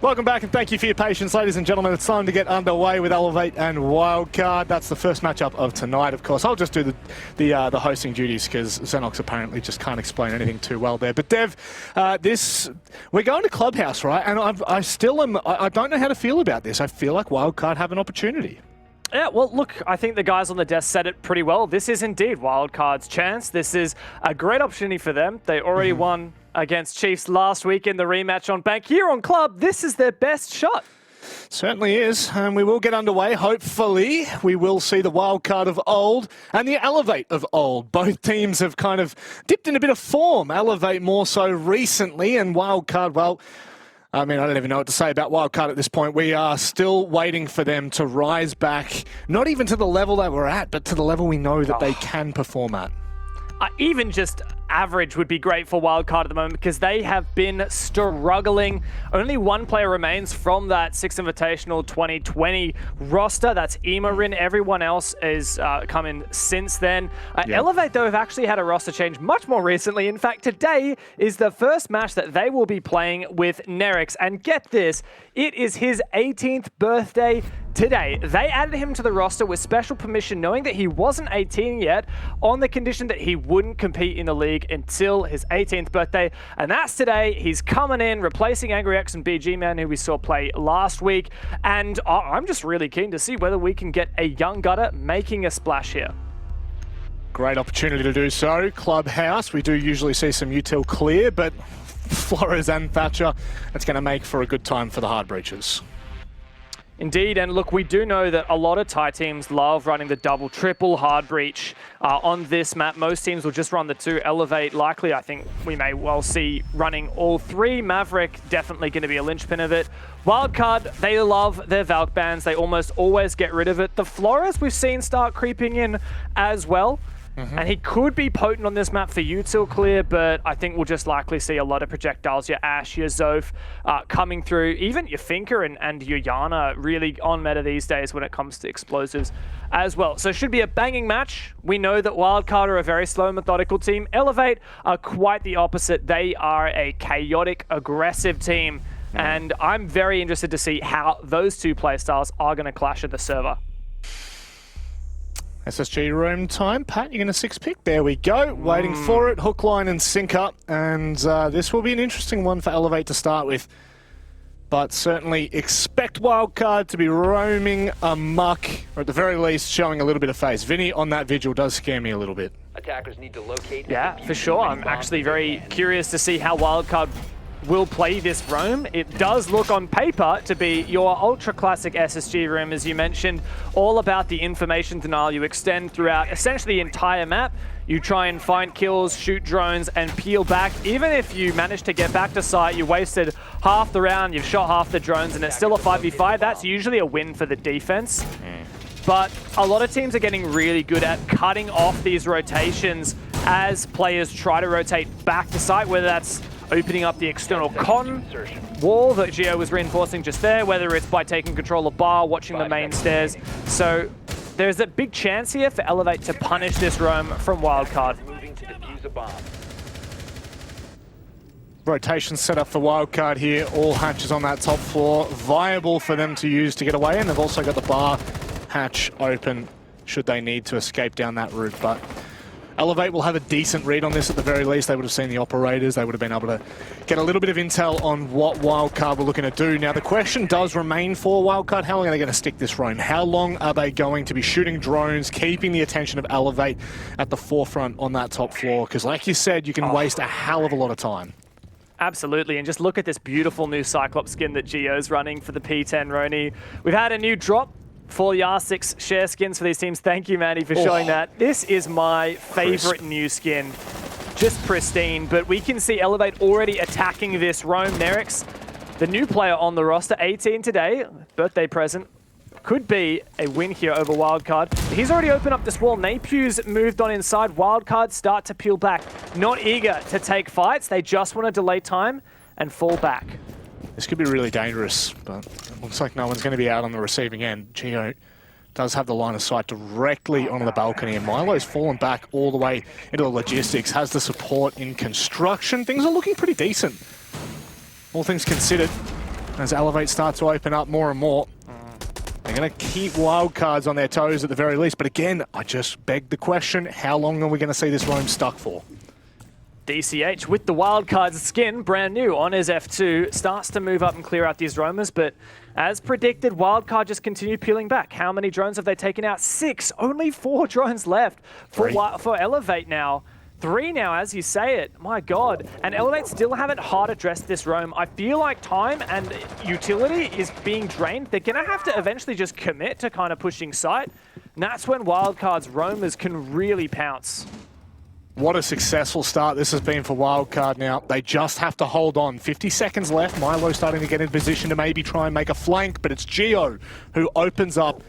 Welcome back and thank you for your patience, ladies and gentlemen. It's time to get underway with Elevate and Wildcard. That's the first matchup of tonight, of course. I'll just do the hosting duties because Xenox apparently just can't explain anything too well there. But Dev, we're going to Clubhouse, right? And I don't know how to feel about this. I feel like Wildcard have an opportunity. Yeah, well, look, I think the guys on the desk said it pretty well. This is indeed Wildcard's chance. This is a great opportunity for them. They already won against Chiefs last week in the rematch on Bank. Here on Club, this is their best shot. Certainly is, and we will get underway. Hopefully, we will see the Wildcard of old and the Elevate of old. Both teams have kind of dipped in a bit of form. Elevate more so recently, and Wildcard, well, I mean, I don't even know what to say about Wildcard at this point. We are still waiting for them to rise back, not even to the level that we're at, but to the level we know that they can perform at. Even just average would be great for Wildcard at the moment because they have been struggling. Only one player remains from that Six Invitational 2020 roster. That's Emarin. Everyone else is come in since then. Elevate, though, have actually had a roster change much more recently. In fact, today is the first match that they will be playing with Nerix. And get this, it is his 18th birthday today. They added him to the roster with special permission, knowing that he wasn't 18 yet, on the condition that he wouldn't compete in the league until his 18th birthday. And that's today. He's coming in, replacing Angry X and BG Man, who we saw play last week. And I'm just really keen to see whether we can get a young gutter making a splash here. Great opportunity to do so. Clubhouse, we do usually see some util clear, but Flores and Thatcher, it's going to make for a good time for the hard breaches. Indeed, and look, we do know that a lot of Thai teams love running the double, triple hard breach on this map. Most teams will just run the two. Elevate, likely, I think we may well see running all three. Maverick, definitely going to be a linchpin of it. Wildcard, they love their Valk bans. They almost always get rid of it. The Flores we've seen start creeping in as well. And he could be potent on this map for util clear, but I think we'll just likely see a lot of projectiles. Your Ash, your Zoph coming through. Even your Finker and your Yana really on meta these days when it comes to explosives as well. So it should be a banging match. We know that Wildcard are a very slow, methodical team. Elevate are quite the opposite. They are a chaotic, aggressive team. And I'm very interested to see how those two playstyles are going to clash at the server. SSG room time. Pat, you're going to 6-pick. There we go. Waiting for it. Hook, line, and sinker. And this will be an interesting one for Elevate to start with. But certainly expect Wildcard to be roaming amok, or at the very least showing a little bit of face. Vinny on that vigil does scare me a little bit. Attackers need to locate. Yeah, for sure. I'm actually very curious to see how Wildcard will play this roam. It does look on paper to be your ultra classic SSG room, as you mentioned, all about the information denial you extend throughout essentially the entire map. You try and find kills, shoot drones, and peel back. Even if you manage to get back to site, you wasted half the round, you've shot half the drones, and it's still a 5v5. That's usually a win for the defense. But a lot of teams are getting really good at cutting off these rotations as players try to rotate back to site, whether that's opening up the external con wall that Geo was reinforcing just there, whether it's by taking control of bar, watching the main stairs. So there's a big chance here for Elevate to punish this roam from Wildcard. Moving to defuse a bomb. Rotation set up for Wildcard here. All hatches on that top floor. Viable for them to use to get away, and they've also got the bar hatch open should they need to escape down that route. But Elevate will have a decent read on this at the very least. They would have seen the operators. They would have been able to get a little bit of intel on what Wildcard were looking to do. Now, the question does remain for Wildcard. How long are they going to stick this roam? How long are they going to be shooting drones, keeping the attention of Elevate at the forefront on that top floor? Because like you said, you can waste a hell of a lot of time. Absolutely, and just look at this beautiful new Cyclops skin that Geo's running for the P10 Roni. We've had a new drop. 4 YAR6 share skins for these teams. Thank you, Mandy, for showing that. This is my favorite new skin. Just pristine, but we can see Elevate already attacking this roam. Nerix, the new player on the roster, 18 today, birthday present. Could be a win here over Wildcard. He's already opened up this wall. Napew's moved on inside. Wildcard start to peel back. Not eager to take fights. They just want to delay time and fall back. This could be really dangerous, but it looks like no one's going to be out on the receiving end. Geo does have the line of sight directly onto the balcony, and Milo's fallen back all the way into the logistics, has the support in construction. Things are looking pretty decent, all things considered. as Elevate start to open up more and more. They're going to keep Wildcards on their toes at the very least. But again, I just beg the question, how long are we going to see this roam stuck for? DCH with the Wildcard skin, brand new on his F2, starts to move up and clear out these roamers, but as predicted, Wildcard just continue peeling back. How many drones have they taken out? 6. Only 4 drones left for Elevate now. 3 now, as you say it. My God. And Elevate still haven't hard addressed this roam. I feel like time and utility is being drained. They're going to have to eventually just commit to kind of pushing site. And that's when Wildcard's roamers can really pounce. What a successful start this has been for Wildcard now. They just have to hold on. 50 seconds left. Milo starting to get in position to maybe try and make a flank, but it's Geo who opens up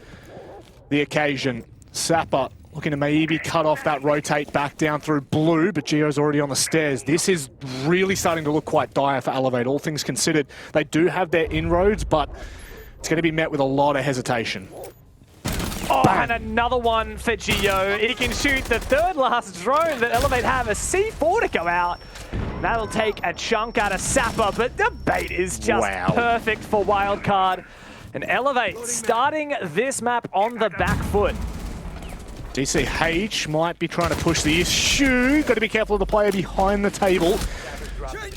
the occasion. Sapper looking to maybe cut off that rotate back down through blue, but Geo's already on the stairs. This is really starting to look quite dire for Elevate, all things considered. They do have their inroads, but it's going to be met with a lot of hesitation. Oh, and another one for Geo. He can shoot the 3rd last drone that Elevate have, a C4 to go out. That'll take a chunk out of Sapper, but the bait is just perfect for Wildcard. And Elevate starting this map on the back foot. DCH might be trying to push the issue. Got to be careful of the player behind the table.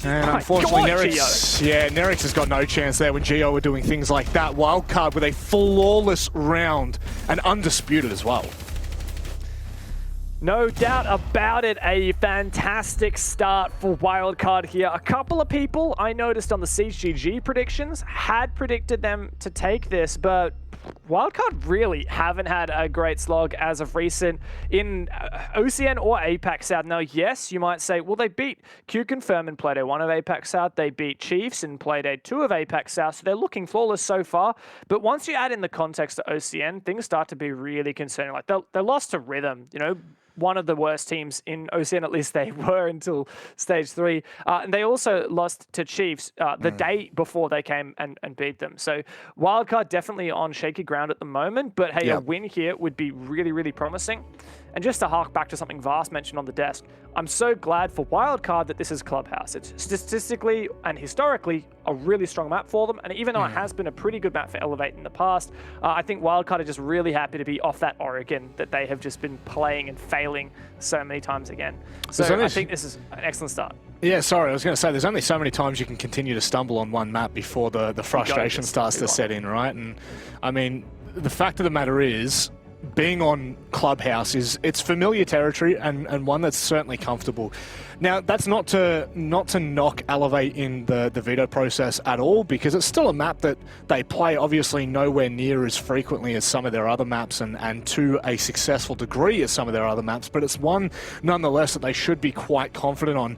And unfortunately, Nerix has got no chance there when Geo were doing things like that. Wildcard with a flawless round and undisputed as well. No doubt about it, a fantastic start for Wildcard here. A couple of people I noticed on the CGG predictions had predicted them to take this, but Wildcard really haven't had a great slog as of recent in OCN or APAC South. Now, yes, you might say, well, they beat Q-Confirm in Playday 1 of APAC South. They beat Chiefs in Playday 2 of APAC South, so they're looking flawless so far. But once you add in the context of OCN, things start to be really concerning. Like, they lost to Rhythm, you know, one of the worst teams in OCN, at least they were until stage 3. And they also lost to Chiefs the day before they came and beat them. So Wildcard definitely on shaky ground at the moment, but hey, a win here would be really, really promising. And just to hark back to something Vast mentioned on the desk, I'm so glad for Wildcard that this is Clubhouse. It's statistically and historically a really strong map for them. And even though it has been a pretty good map for Elevate in the past, I think Wildcard are just really happy to be off that Oregon that they have just been playing and failing so many times again. So I think this is an excellent start. Yeah, sorry, I was going to say, there's only so many times you can continue to stumble on one map before the frustration starts to set in, right? And I mean, the fact of the matter is, being on Clubhouse it's familiar territory and one that's certainly comfortable. Now, that's not to knock Elevate in the veto process at all, because it's still a map that they play obviously nowhere near as frequently as some of their other maps and to a successful degree as some of their other maps, but it's one nonetheless that they should be quite confident on.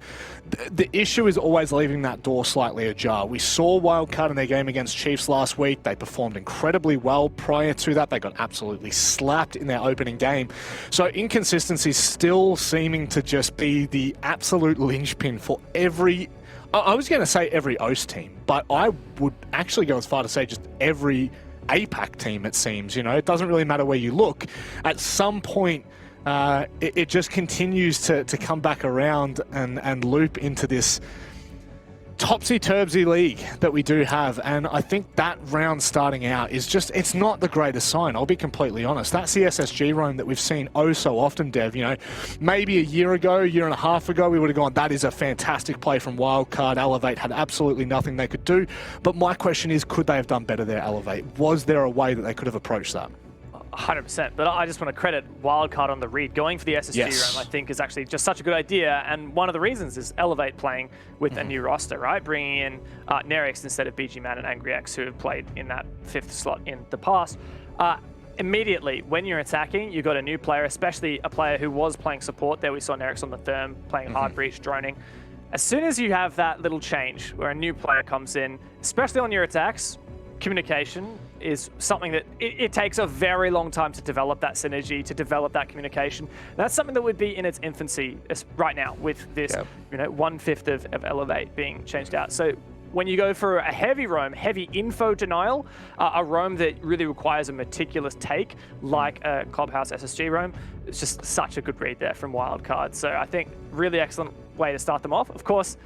The issue is always leaving that door slightly ajar. We saw Wildcard in their game against Chiefs last week. They performed incredibly well. Prior to that, they got absolutely slapped in their opening game. So inconsistency still seeming to just be the absolute linchpin for every, I was going to say every OS team, but I would actually go as far to say just every APAC team, it seems. You know, it doesn't really matter where you look. At some point, it just continues to come back around and loop into this topsy-turvy league that we do have, and I think that round starting out is just, it's not the greatest sign, I'll be completely honest. That CSSG roam that we've seen oh so often, Dev, you know, maybe a year and a half ago, we would have gone, that is a fantastic play from Wildcard. Elevate had absolutely nothing they could do, but my question is, could they have done better there, Elevate? Was there a way that they could have approached that? 100%, but I just want to credit Wildcard on the read. Going for the SSG roam, I think, is actually just such a good idea, and one of the reasons is Elevate playing with a new roster, right? Bringing in Nerix instead of BG Man and Angry X, who have played in that 5th slot in the past. Immediately, when you're attacking, you've got a new player, especially a player who was playing support. There we saw Nerix on the Therm, playing hard breach, droning. As soon as you have that little change, where a new player comes in, especially on your attacks, communication is something that it takes a very long time to develop that synergy, to develop that communication. And that's something that would be in its infancy right now with this, you know, 1/5 of Elevate being changed out. So when you go for a heavy roam, heavy info denial, a roam that really requires a meticulous take, like a Clubhouse SSG roam, it's just such a good read there from Wildcard. So I think really excellent way to start them off. Of course,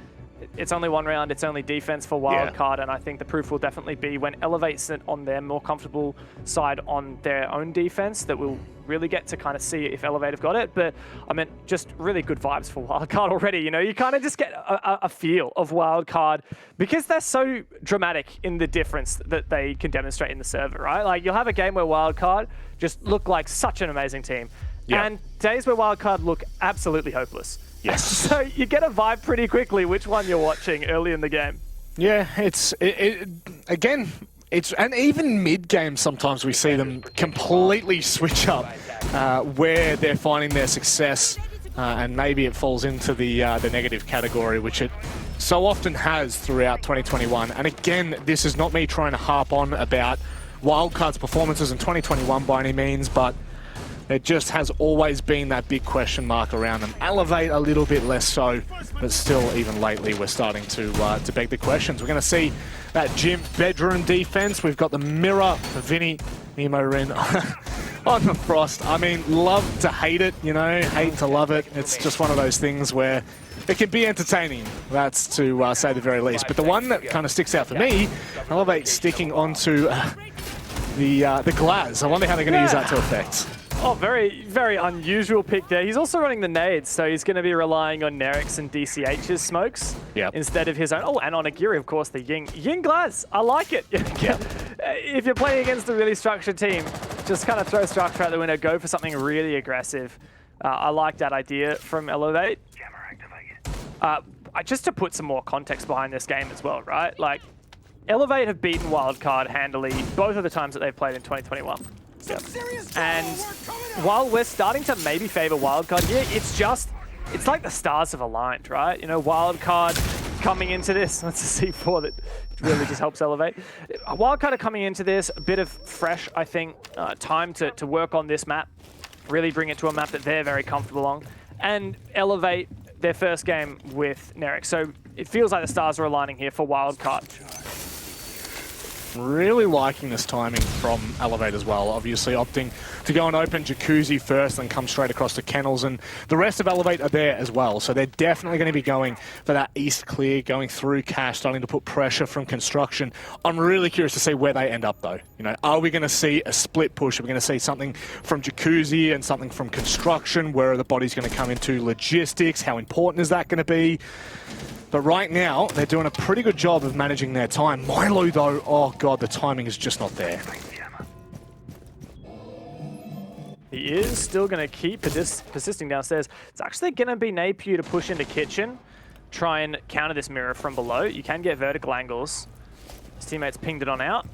it's only one round, it's only defense for Wildcard, and I think the proof will definitely be when Elevate sit on their more comfortable side on their own defense that we'll really get to kind of see if Elevate have got it. But I mean, just really good vibes for Wildcard already. You know, you kind of just get a feel of Wildcard because they're so dramatic in the difference that they can demonstrate in the server, right? Like, you'll have a game where Wildcard just look like such an amazing team, and days where Wildcard look absolutely hopeless. Yes. So you get a vibe pretty quickly which one you're watching early in the game. Yeah, again, and even mid-game sometimes we see them completely switch up where they're finding their success, and maybe it falls into the negative category, which it so often has throughout 2021. And again, this is not me trying to harp on about Wildcard's performances in 2021 by any means, but it just has always been that big question mark around them. Elevate a little bit less so, but still, even lately, we're starting to beg the questions. We're going to see that gym bedroom defense. We've got the mirror for Vinny, Emo Rin on the Frost. I mean, love to hate it, you know, hate to love it. It's just one of those things where it can be entertaining, that's to say the very least. But the one that kind of sticks out for me, Elevate sticking onto the glass. I wonder how they're going to use that to effect. Oh, very, very unusual pick there. He's also running the nades, so he's going to be relying on Nerix and DCH's smokes instead of his own. Oh, and on Agiri, of course, the Ying. Ying Glass, I like it. If you're playing against a really structured team, just kind of throw structure out the window, go for something really aggressive. I like that idea from Elevate. Just to put some more context behind this game as well, right? Like, Elevate have beaten Wildcard handily both of the times that they've played in 2021. And while we're starting to maybe favor Wildcard here, it's like the stars have aligned, right? You know, Wildcard coming into this, that's a C4 that really just helps Elevate. Wildcard are coming into this, a bit of fresh, I think, time to work on this map, really bring it to a map that they're very comfortable on, and Elevate their first game with Nerix. So it feels like the stars are aligning here for Wildcard. Really liking this timing from Elevate as well. Obviously opting to go and open Jacuzzi first, then come straight across to Kennels, and the rest of Elevate are there as well. So they're definitely going to be going for that east clear, going through cash, starting to put pressure from construction. I'm really curious to see where they end up though. You know, are we going to see a split push? Are we going to see something from Jacuzzi and something from construction? Where are the bodies going to come into logistics? How important is that going to be? But right now, they're doing a pretty good job of managing their time. Milo, though, oh god, the timing is just not there. He is still going to keep persisting downstairs. It's actually going to be Napier to push into kitchen, try and counter this mirror from below. You can get vertical angles. His teammates pinged it on out.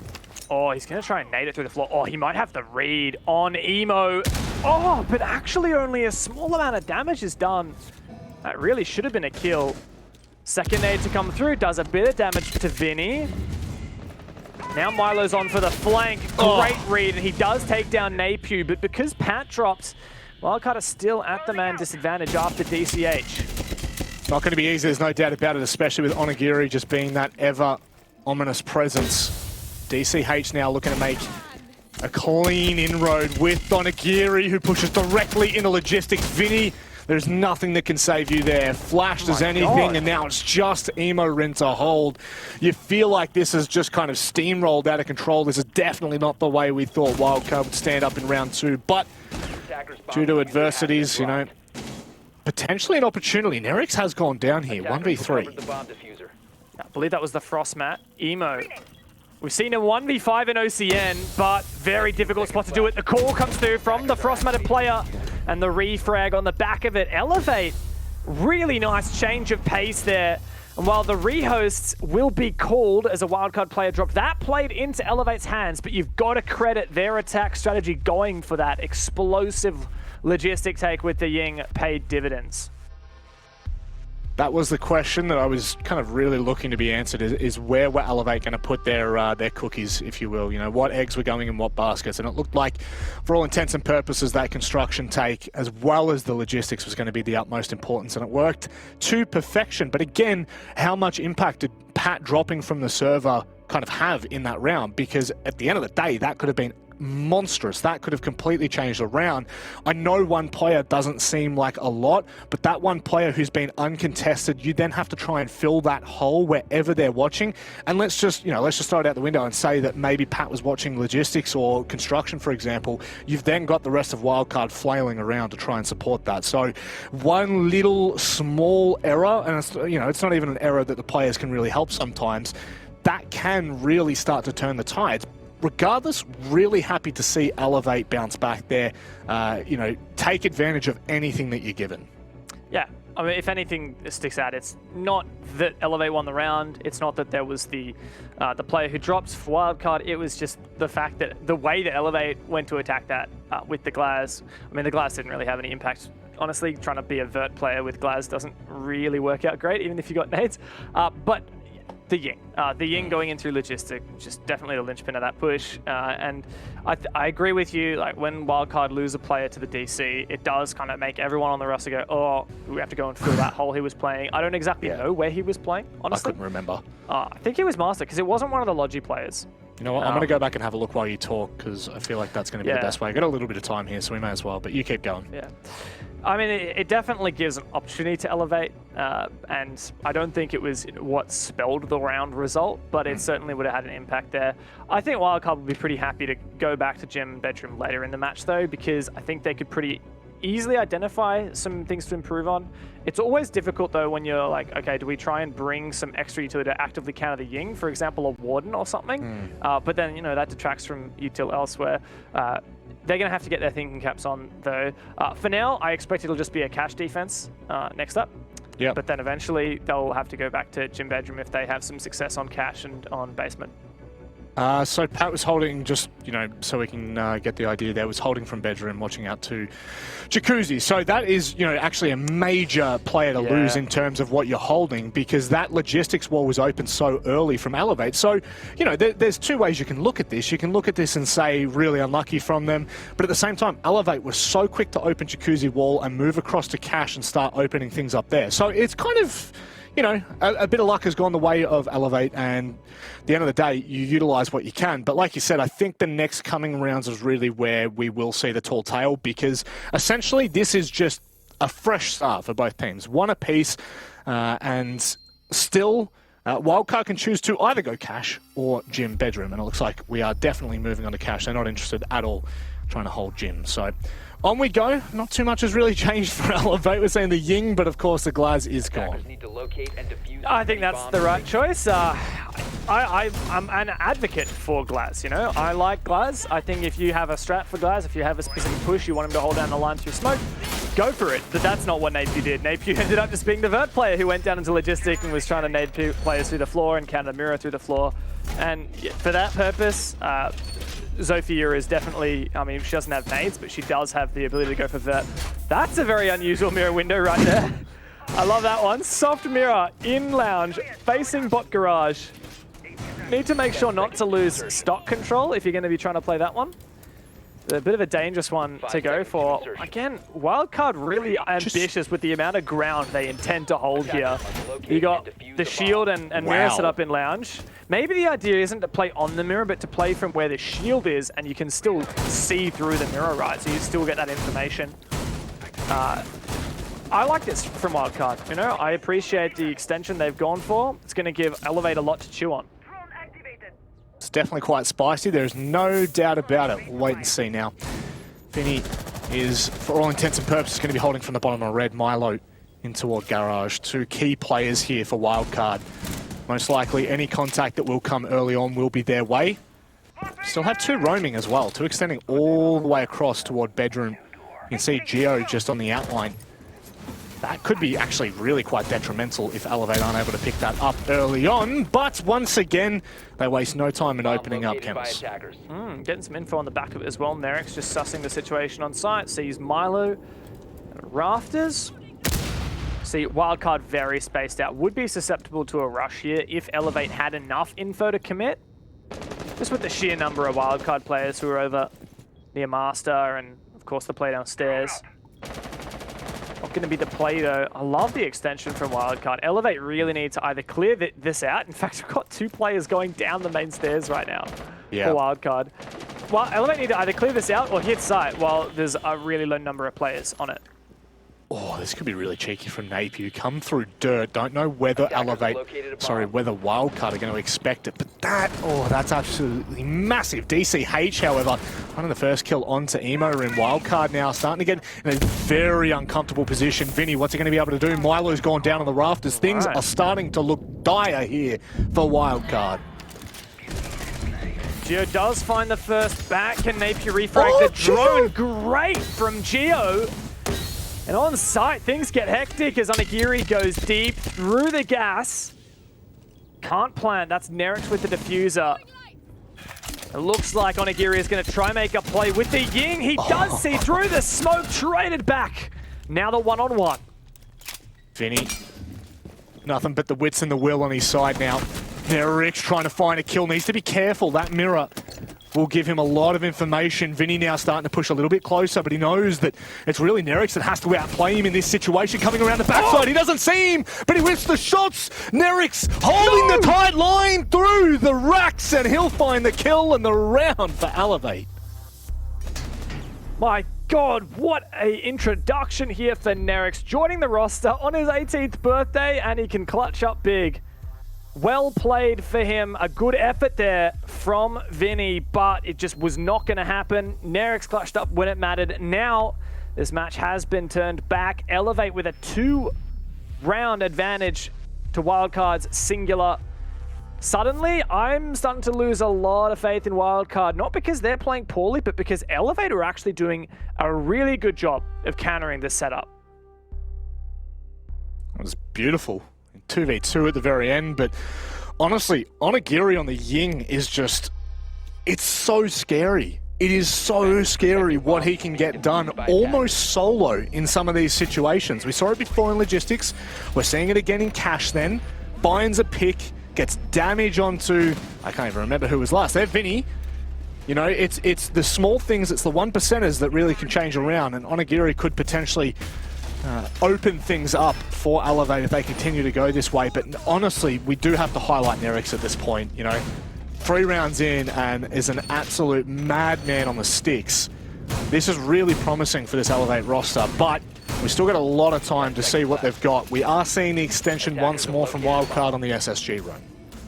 Oh, he's going to try and nade it through the floor. Oh, he might have the read on Emo. Oh, but actually only a small amount of damage is done. That really should have been a kill. Second nade to come through, does a bit of damage to Vinny. Now Milo's on for the flank. Great read, and he does take down Napier, but because Pat drops, Wildcard are still at the man disadvantage after DCH. Not going to be easy, there's no doubt about it, especially with Onigiri just being that ever ominous presence. DCH now looking to make a clean inroad with Onigiri, who pushes directly into logistics. Vinny, there's nothing that can save you there. Flashed as anything, and now it's just Emo Rin to hold. You feel like this is just kind of steamrolled out of control. This is definitely not the way we thought Wildcard would stand up in round two, but due to adversities, you know, potentially an opportunity. Nerix has gone down here, 1v3. I believe that was the Frost mat. Emo. We've seen a 1v5 in OCN, but very difficult spot to do it. The call comes through from the Frostmatted player, and the refrag on the back of it. Elevate, really nice change of pace there. And while the rehosts will be called as a Wildcard player drop, that played into Elevate's hands, but you've got to credit their attack strategy going for that explosive logistic take with the Ying paid dividends. That was the question that I was kind of really looking to be answered, is where were Elevate going to put their cookies, if you will. You know, what eggs were going in what baskets. And it looked like, for all intents and purposes, that construction take, as well as the logistics, was going to be the utmost importance. And it worked to perfection. But again, how much impact did Pat dropping from the server kind of have in that round? Because at the end of the day, that could have been monstrous. That could have completely changed the round. I know one player doesn't seem like a lot, but that one player who's been uncontested, you then have to try and fill that hole wherever they're watching. And let's just throw it out the window and say that maybe Pat was watching logistics or construction, for example. You've then got the rest of Wildcard flailing around to try and support that. So one little small error, and it's not even an error that the players can really help sometimes, that can really start to turn the tides. Regardless, really happy to see Elevate bounce back there. Take advantage of anything that you're given. Yeah, I mean, if anything sticks out, it's not that Elevate won the round. It's not that there was the player who dropped for Wildcard. It was just the fact that the way that Elevate went to attack that with the Glaz. I mean, the Glaz didn't really have any impact. Honestly, trying to be a vert player with Glaz doesn't really work out great, even if you got nades. But the Ying going into logistic, just definitely the linchpin of that push. And I agree with you, like when Wildcard lose a player to the DC, it does kind of make everyone on the roster go, oh, we have to go and fill that hole he was playing. I don't exactly know where he was playing, honestly. I couldn't remember. I think he was Master, because it wasn't one of the Logi players. You know what, I'm going to go back and have a look while you talk, because I feel like that's going to be the best way. I've got a little bit of time here, so we may as well, but you keep going. Yeah. I mean, it definitely gives an opportunity to elevate, and I don't think it was what spelled the round result, but it certainly would have had an impact there. I think Wildcard would be pretty happy to go back to gym bedroom later in the match, though, because I think they could pretty easily identify some things to improve on. It's always difficult, though, when you're like, okay, do we try and bring some extra utility to actively counter the Ying, for example, a Warden or something? But then, that detracts from util elsewhere. They're going to have to get their thinking caps on, though. For now, I expect it'll just be a cash defense next up. Yeah. But then eventually, they'll have to go back to gym bedroom if they have some success on cash and on basement. So Pat was holding, just, so we can get the idea there, was holding from bedroom, watching out to Jacuzzi. So that is, actually a major player to lose in terms of what you're holding, because that logistics wall was open so early from Elevate. So, there's two ways you can look at this. You can look at this and say, really unlucky from them. But at the same time, Elevate was so quick to open Jacuzzi wall and move across to cash and start opening things up there. So it's kind of, a bit of luck has gone the way of Elevate, and at the end of the day, you utilize what you can. But like you said, I think the next coming rounds is really where we will see the tall tale, because essentially this is just a fresh start for both teams. One apiece, and still, Wildcard can choose to either go cash or gym bedroom, and it looks like we are definitely moving on to cash. They're not interested at all trying to hold gym. So on we go. Not too much has really changed for Elevate. We're saying the Ying, but of course the Glaz is gone. I think that's the right choice. I'm an advocate for Glaz, I like Glaz. I think if you have a strat for Glaz, if you have a specific push, you want him to hold down the line through smoke, go for it. But that's not what Napier did. Napier ended up just being the vert player who went down into logistic and was trying to nade players through the floor and counter mirror through the floor. And for that purpose, Zofia is definitely, I mean, she doesn't have nades, but she does have the ability to go for vert. That's a very unusual mirror window right there. I love that one. Soft mirror in lounge, facing bot garage. Need to make sure not to lose stock control if you're going to be trying to play that one. A bit of a dangerous one to go for. Again, Wildcard really ambitious with the amount of ground they intend to hold here. You got the shield and mirror set up in lounge. Maybe the idea isn't to play on the mirror, but to play from where the shield is, and you can still see through the mirror, right? So you still get that information. I like this from Wildcard. I appreciate the extension they've gone for. It's going to give Elevate a lot to chew on. It's definitely quite spicy. There's no doubt about it. We'll wait and see now. Finny is, for all intents and purposes, going to be holding from the bottom of red. Milo in toward garage. Two key players here for Wildcard. Most likely any contact that will come early on will be their way. Still have two roaming as well. Two extending all the way across toward bedroom. You can see Geo just on the outline. That could be actually really quite detrimental if Elevate aren't able to pick that up early on. But once again, they waste no time in opening up Chemist. Getting some info on the back of it as well. Nerek's just sussing the situation on site. Sees Milo. Rafters. See, Wildcard very spaced out. Would be susceptible to a rush here if Elevate had enough info to commit. Just with the sheer number of Wildcard players who are over near Master and, of course, the play downstairs. Not going to be the play, though. I love the extension from Wildcard. Elevate really need to either clear this out. In fact, we've got two players going down the main stairs right now for Wildcard. well, Elevate need to either clear this out or hit site while there's a really low number of players on it. Oh, this could be really cheeky from Napier. You come through dirt, don't know whether whether Wildcard are going to expect it, but that's absolutely massive. DCH, however, running the first kill onto Emo in Wildcard now, starting to get in a very uncomfortable position. Vinny, what's he going to be able to do? Milo's gone down on the rafters. Things are starting to look dire here for Wildcard. Geo does find the first back. Can Napier refrag the drone? Great from Geo. And on site, things get hectic as Onigiri goes deep through the gas. Can't plant. That's Nerix with the diffuser. It looks like Onigiri is going to try and make a play with the Ying. He does see through the smoke, traded back. Now the one-on-one. Vinny, nothing but the wits and the will on his side now. Nerix trying to find a kill. Needs to be careful. That mirror will give him a lot of information. Vinny now starting to push a little bit closer, but he knows that it's really Nerix that has to outplay him in this situation. Coming around the backside, he doesn't see him, but he whips the shots. Nerix holding the tight line through the racks, and he'll find the kill and the round for Elevate. My God, what a introduction here for Nerix, joining the roster on his 18th birthday, and he can clutch up big. Well played for him. A good effort there from Vinny, but it just was not going to happen. Nerix clutched up when it mattered. Now, this match has been turned back. Elevate with a 2-round advantage to Wildcard's singular. Suddenly, I'm starting to lose a lot of faith in Wildcard, not because they're playing poorly, but because Elevate are actually doing a really good job of countering this setup. It was beautiful. 2v2 at the very end, but honestly, Onigiri on the Ying is just, it's so scary. It is so scary what he can get done almost solo in some of these situations. We saw it before in Logistics. We're seeing it again in Cash then. Binds a pick, gets damage onto, I can't even remember who was last. There, Vinny. You know, it's the small things, it's the 1%ers that really can change around, and Onigiri could potentially open things up for Elevate if they continue to go this way. But honestly, we do have to highlight Nerix at this point. You know, 3 rounds in and is an absolute madman on the sticks. This is really promising for this Elevate roster, but we've still got a lot of time to see what they've got. We are seeing the extension once more from Wildcard on the SSG run.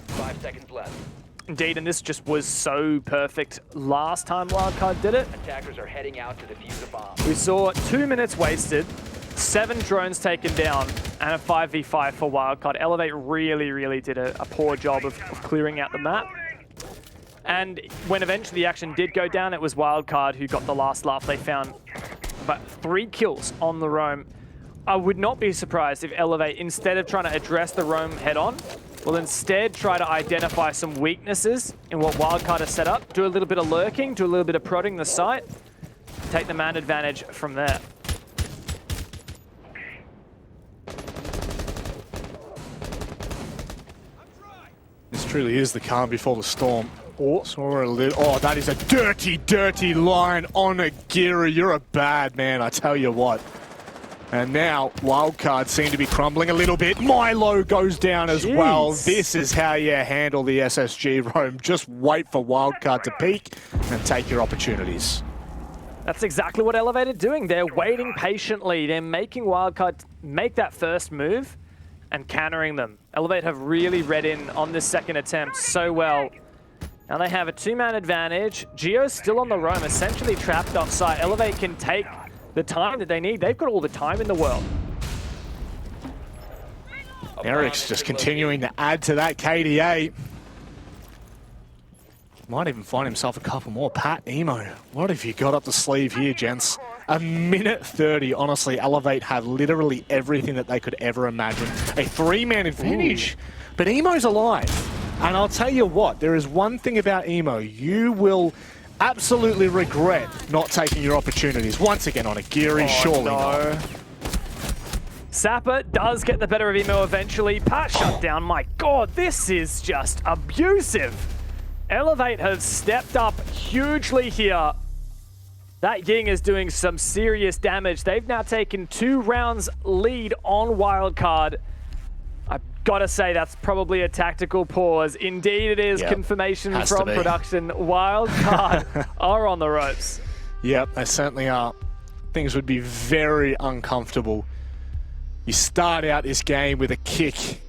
5 seconds left. Indeed, and this just was so perfect last time Wildcard did it. Attackers are heading out to defuse a bomb. We saw 2 minutes wasted, 7 drones taken down, and a 5v5 for Wildcard. Elevate really did a poor job of clearing out the map. And when eventually the action did go down, it was Wildcard who got the last laugh. They found about 3 kills on the roam. I would not be surprised if Elevate, instead of trying to address the roam head-on, will instead try to identify some weaknesses in what Wildcard has set up, do a little bit of lurking, do a little bit of prodding the site, take the man advantage from there. This truly is the calm before the storm. Oh, that is a dirty line on Onigiri. You're a bad man, I tell you what. And now, Wildcard seem to be crumbling a little bit. Milo goes down as well. This is how you handle the SSG roam. Just wait for Wildcard to peak and take your opportunities. That's exactly what Elevate are doing. They're waiting patiently. They're making Wildcard make that first move and countering them. Elevate have really read in on this second attempt so well. Now they have a 2-man advantage. Geo's still on the roam, essentially trapped offsite. Elevate can take the time that they need. They've got all the time in the world. Eric's just continuing to add to that KDA. Might even find himself a couple more. Pat Emo, what have you got up the sleeve here, gents? 1:30. Honestly, Elevate have literally everything that they could ever imagine. A 3-man advantage, but Emo's alive. And I'll tell you what, there is one thing about Emo. You will absolutely regret not taking your opportunities. Once again, Onigiri, surely not. Sapper does get the better of Emo eventually. Pat shut down. My God, this is just abusive. Elevate has stepped up hugely here. That Ying is doing some serious damage. They've now taken 2 rounds lead on Wildcard. A Gotta say, that's probably a tactical pause. Indeed it is. Yep. Confirmation Has from to be. production. Wildcard are on the ropes. Yep, they certainly are. Things would be very uncomfortable. You start out this game with a kick.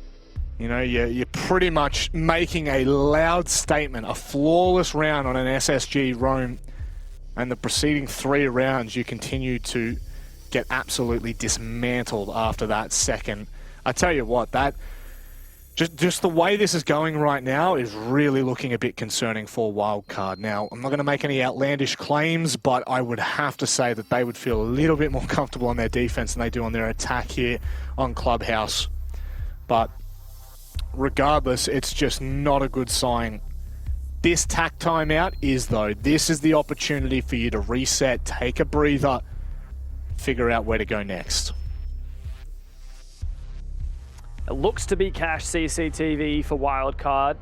You know, you're pretty much making a loud statement, a flawless round on an SSG roam. And the preceding 3 rounds, you continue to get absolutely dismantled after that second. I tell you what, that just the way this is going right now is really looking a bit concerning for Wildcard. Now, I'm not going to make any outlandish claims, but I would have to say that they would feel a little bit more comfortable on their defense than they do on their attack here on Clubhouse. But regardless, it's just not a good sign. This tack timeout is, though. This is the opportunity for you to reset, take a breather, figure out where to go next. It looks to be cache CCTV for Wildcard.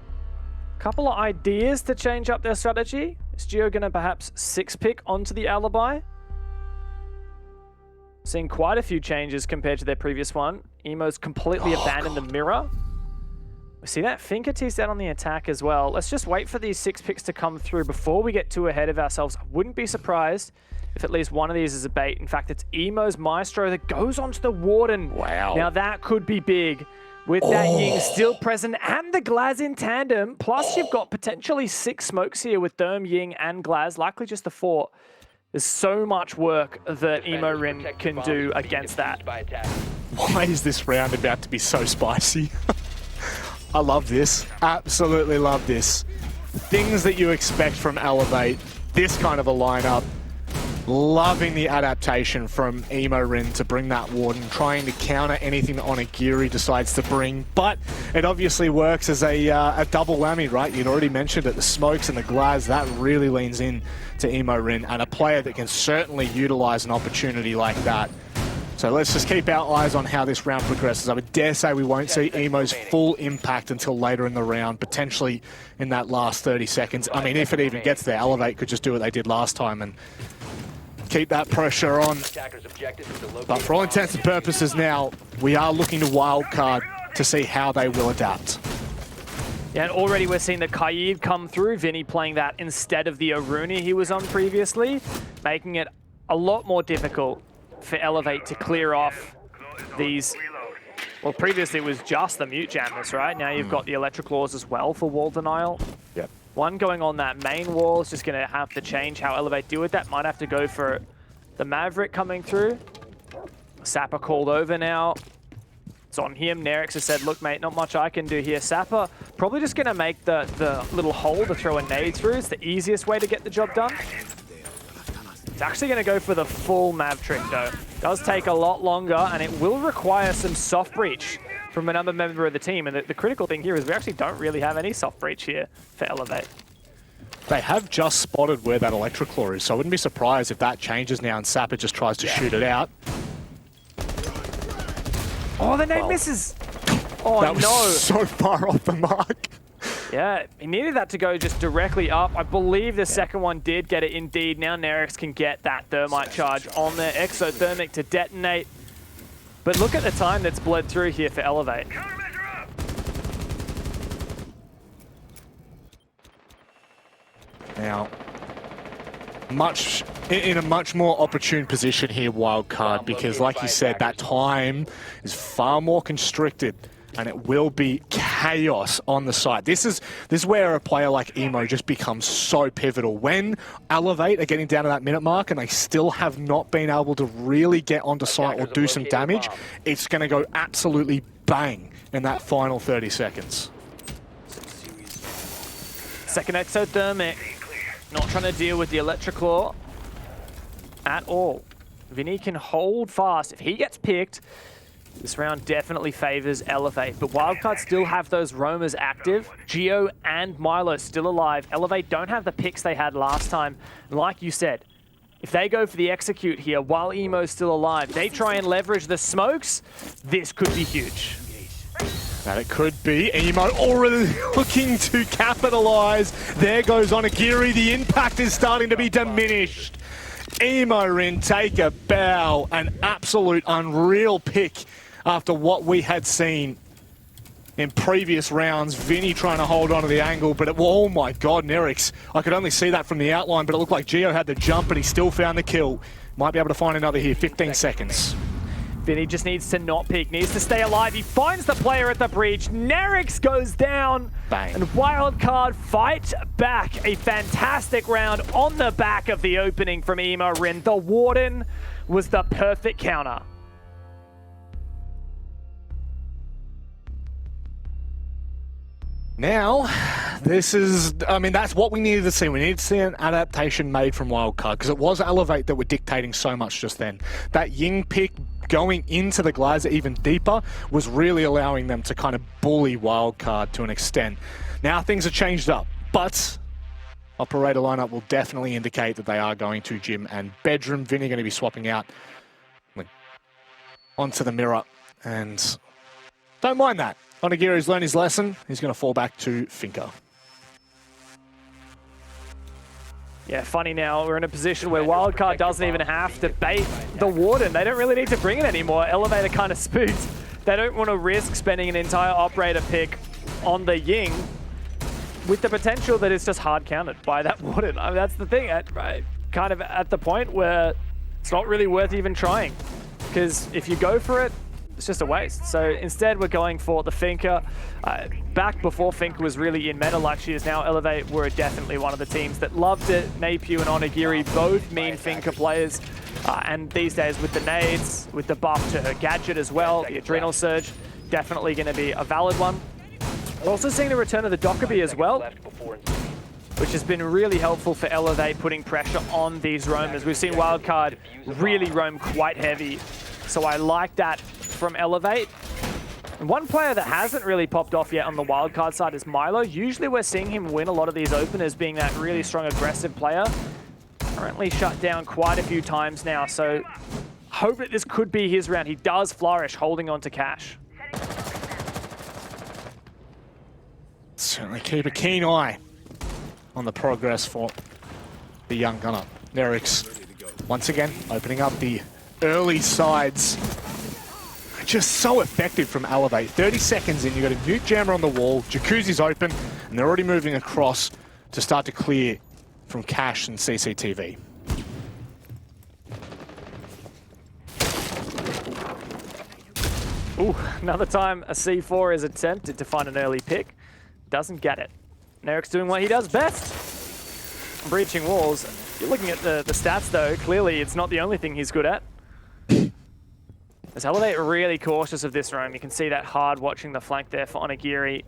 Couple of ideas to change up their strategy. Is Geo going to perhaps 6-pick onto the alibi? Seeing quite a few changes compared to their previous one. Emo's completely abandoned the mirror. We see that Finkerty's out on the attack as well. Let's just wait for these 6 picks to come through before we get too ahead of ourselves. I wouldn't be surprised if at least one of these is a bait. In fact, it's Emo's Maestro that goes onto the Warden. Wow. Now that could be big. With that Ying still present and the Glaz in tandem. Plus you've got potentially 6 smokes here with Therm, Ying and Glaz. Likely just the 4. There's so much work that Emo Rin can do against that. Why is this round about to be so spicy? I love this. Absolutely love this. Things that you expect from Elevate. This kind of a lineup. Loving the adaptation from Emo Rin to bring that Warden, trying to counter anything that Onigiri decides to bring. But it obviously works as a double whammy, right? You'd already mentioned it, the smokes and the Glaz, that really leans in to Emo Rin, and a player that can certainly utilize an opportunity like that. So let's just keep our eyes on how this round progresses. I would dare say we won't see Emo's full impact until later in the round, potentially in that last 30 seconds. I mean, if it even gets there, Elevate could just do what they did last time and keep that pressure on. But for all intents and purposes now, we are looking to Wildcard to see how they will adapt. Yeah, and already we're seeing the Kaid come through. Vinny playing that instead of the Aruni he was on previously, making it a lot more difficult for Elevate to clear off these. Well, previously it was just the mute jammers, right? Now you've got the electric claws as well for wall denial. Yep. One going on that main wall is just going to have to change how Elevate deal with that. Might have to go for the Maverick coming through. Sapper called over now. It's on him. Nerix has said, look, mate, not much I can do here. Sapper probably just going to make the little hole to throw a nade through. It's the easiest way to get the job done. It's actually going to go for the full Mav trick, though. Does take a lot longer, and it will require some soft breach from another member of the team. And the critical thing here is we actually don't really have any soft breach here for Elevate. They have just spotted where that electric claw is, so I wouldn't be surprised if that changes now and Sapper just tries to shoot it out. Oh, the nade misses! Oh, that was no! So far off the mark. Yeah, he needed that to go just directly up. I believe the second one did get it indeed. Now Nerix can get that thermite charge on there. Exothermic to detonate. But look at the time that's bled through here for Elevate. Now, in a much more opportune position here, Wildcard, because like you said, that time is far more constricted. And it will be chaos on the site. This is where a player like Emo just becomes so pivotal. When Elevate are getting down to that minute mark and they still have not been able to really get onto site or do some damage, it's going to go absolutely bang in that final 30 seconds. Second exothermic. Not trying to deal with the electric claw at all. Vinny can hold fast. If he gets picked, this round definitely favors Elevate, but Wildcard still have those roamers active. Geo and Milo still alive. Elevate don't have the picks they had last time. And like you said, if they go for the execute here while Emo's still alive, they try and leverage the smokes, this could be huge. And it could be Emo already looking to capitalize. There goes Onigiri. The impact is starting to be diminished. Emo Rin take a bow, an absolute unreal pick after what we had seen in previous rounds. Vinny trying to hold on to the angle, but oh my god, Nerix. I could only see that from the outline, but it looked like Gio had the jump, but he still found the kill. Might be able to find another here, 15 seconds. Vinny just needs to not peek, needs to stay alive. He finds the player at the breach. Nerix goes down. Bang. And Wildcard fight back. A fantastic round on the back of the opening from Ema Rin. The Warden was the perfect counter. Now, this is, I mean, that's what we needed to see. We needed to see an adaptation made from Wildcard, because it was Elevate that were dictating so much just then. That Ying pick going into the Glazer even deeper was really allowing them to kind of bully Wildcard to an extent. Now things have changed up, but operator lineup will definitely indicate that they are going to gym and bedroom. Vinny going to be swapping out onto the mirror, and don't mind that. Onigiri's learned his lesson. He's going to fall back to Finker. Yeah, funny now, we're in a position where Wildcard doesn't even have to bait the Warden. They don't really need to bring it anymore. Elevator kind of spooked. They don't want to risk spending an entire operator pick on the Ying with the potential that it's just hard counted by that Warden. I mean, that's the thing, right? Kind of at the point where it's not really worth even trying, because if you go for it, it's just a waste. So instead, we're going for the Finker. Back before Finker was really in meta like she is now, Elevate were definitely one of the teams that loved it. Napew and Onigiri, both mean Finker players. And these days with the nades, with the buff to her gadget as well, the Adrenal Surge, definitely going to be a valid one. We're also seeing the return of the Dockerby as well, which has been really helpful for Elevate, putting pressure on these roamers. We've seen Wildcard really roam quite heavy, so I like that from Elevate. And one player that hasn't really popped off yet on the Wildcard side is Milo. Usually we're seeing him win a lot of these openers, being that really strong aggressive player. Currently shut down quite a few times now, so hope that this could be his round. He does flourish holding on to cash. Certainly keep a keen eye on the progress for the young gunner. Nerix, once again, opening up the early sides. Just so effective from Elevate. 30 seconds in, you've got a nuke jammer on the wall, Jacuzzi's open, and they're already moving across to start to clear from Cash and CCTV. Ooh, another time a C4 is attempted to find an early pick. Doesn't get it. Nerix doing what he does best. Breaching walls. You're looking at the stats though, clearly it's not the only thing he's good at. As Elevate are really cautious of this roam, you can see that hard watching the flank there for Onigiri.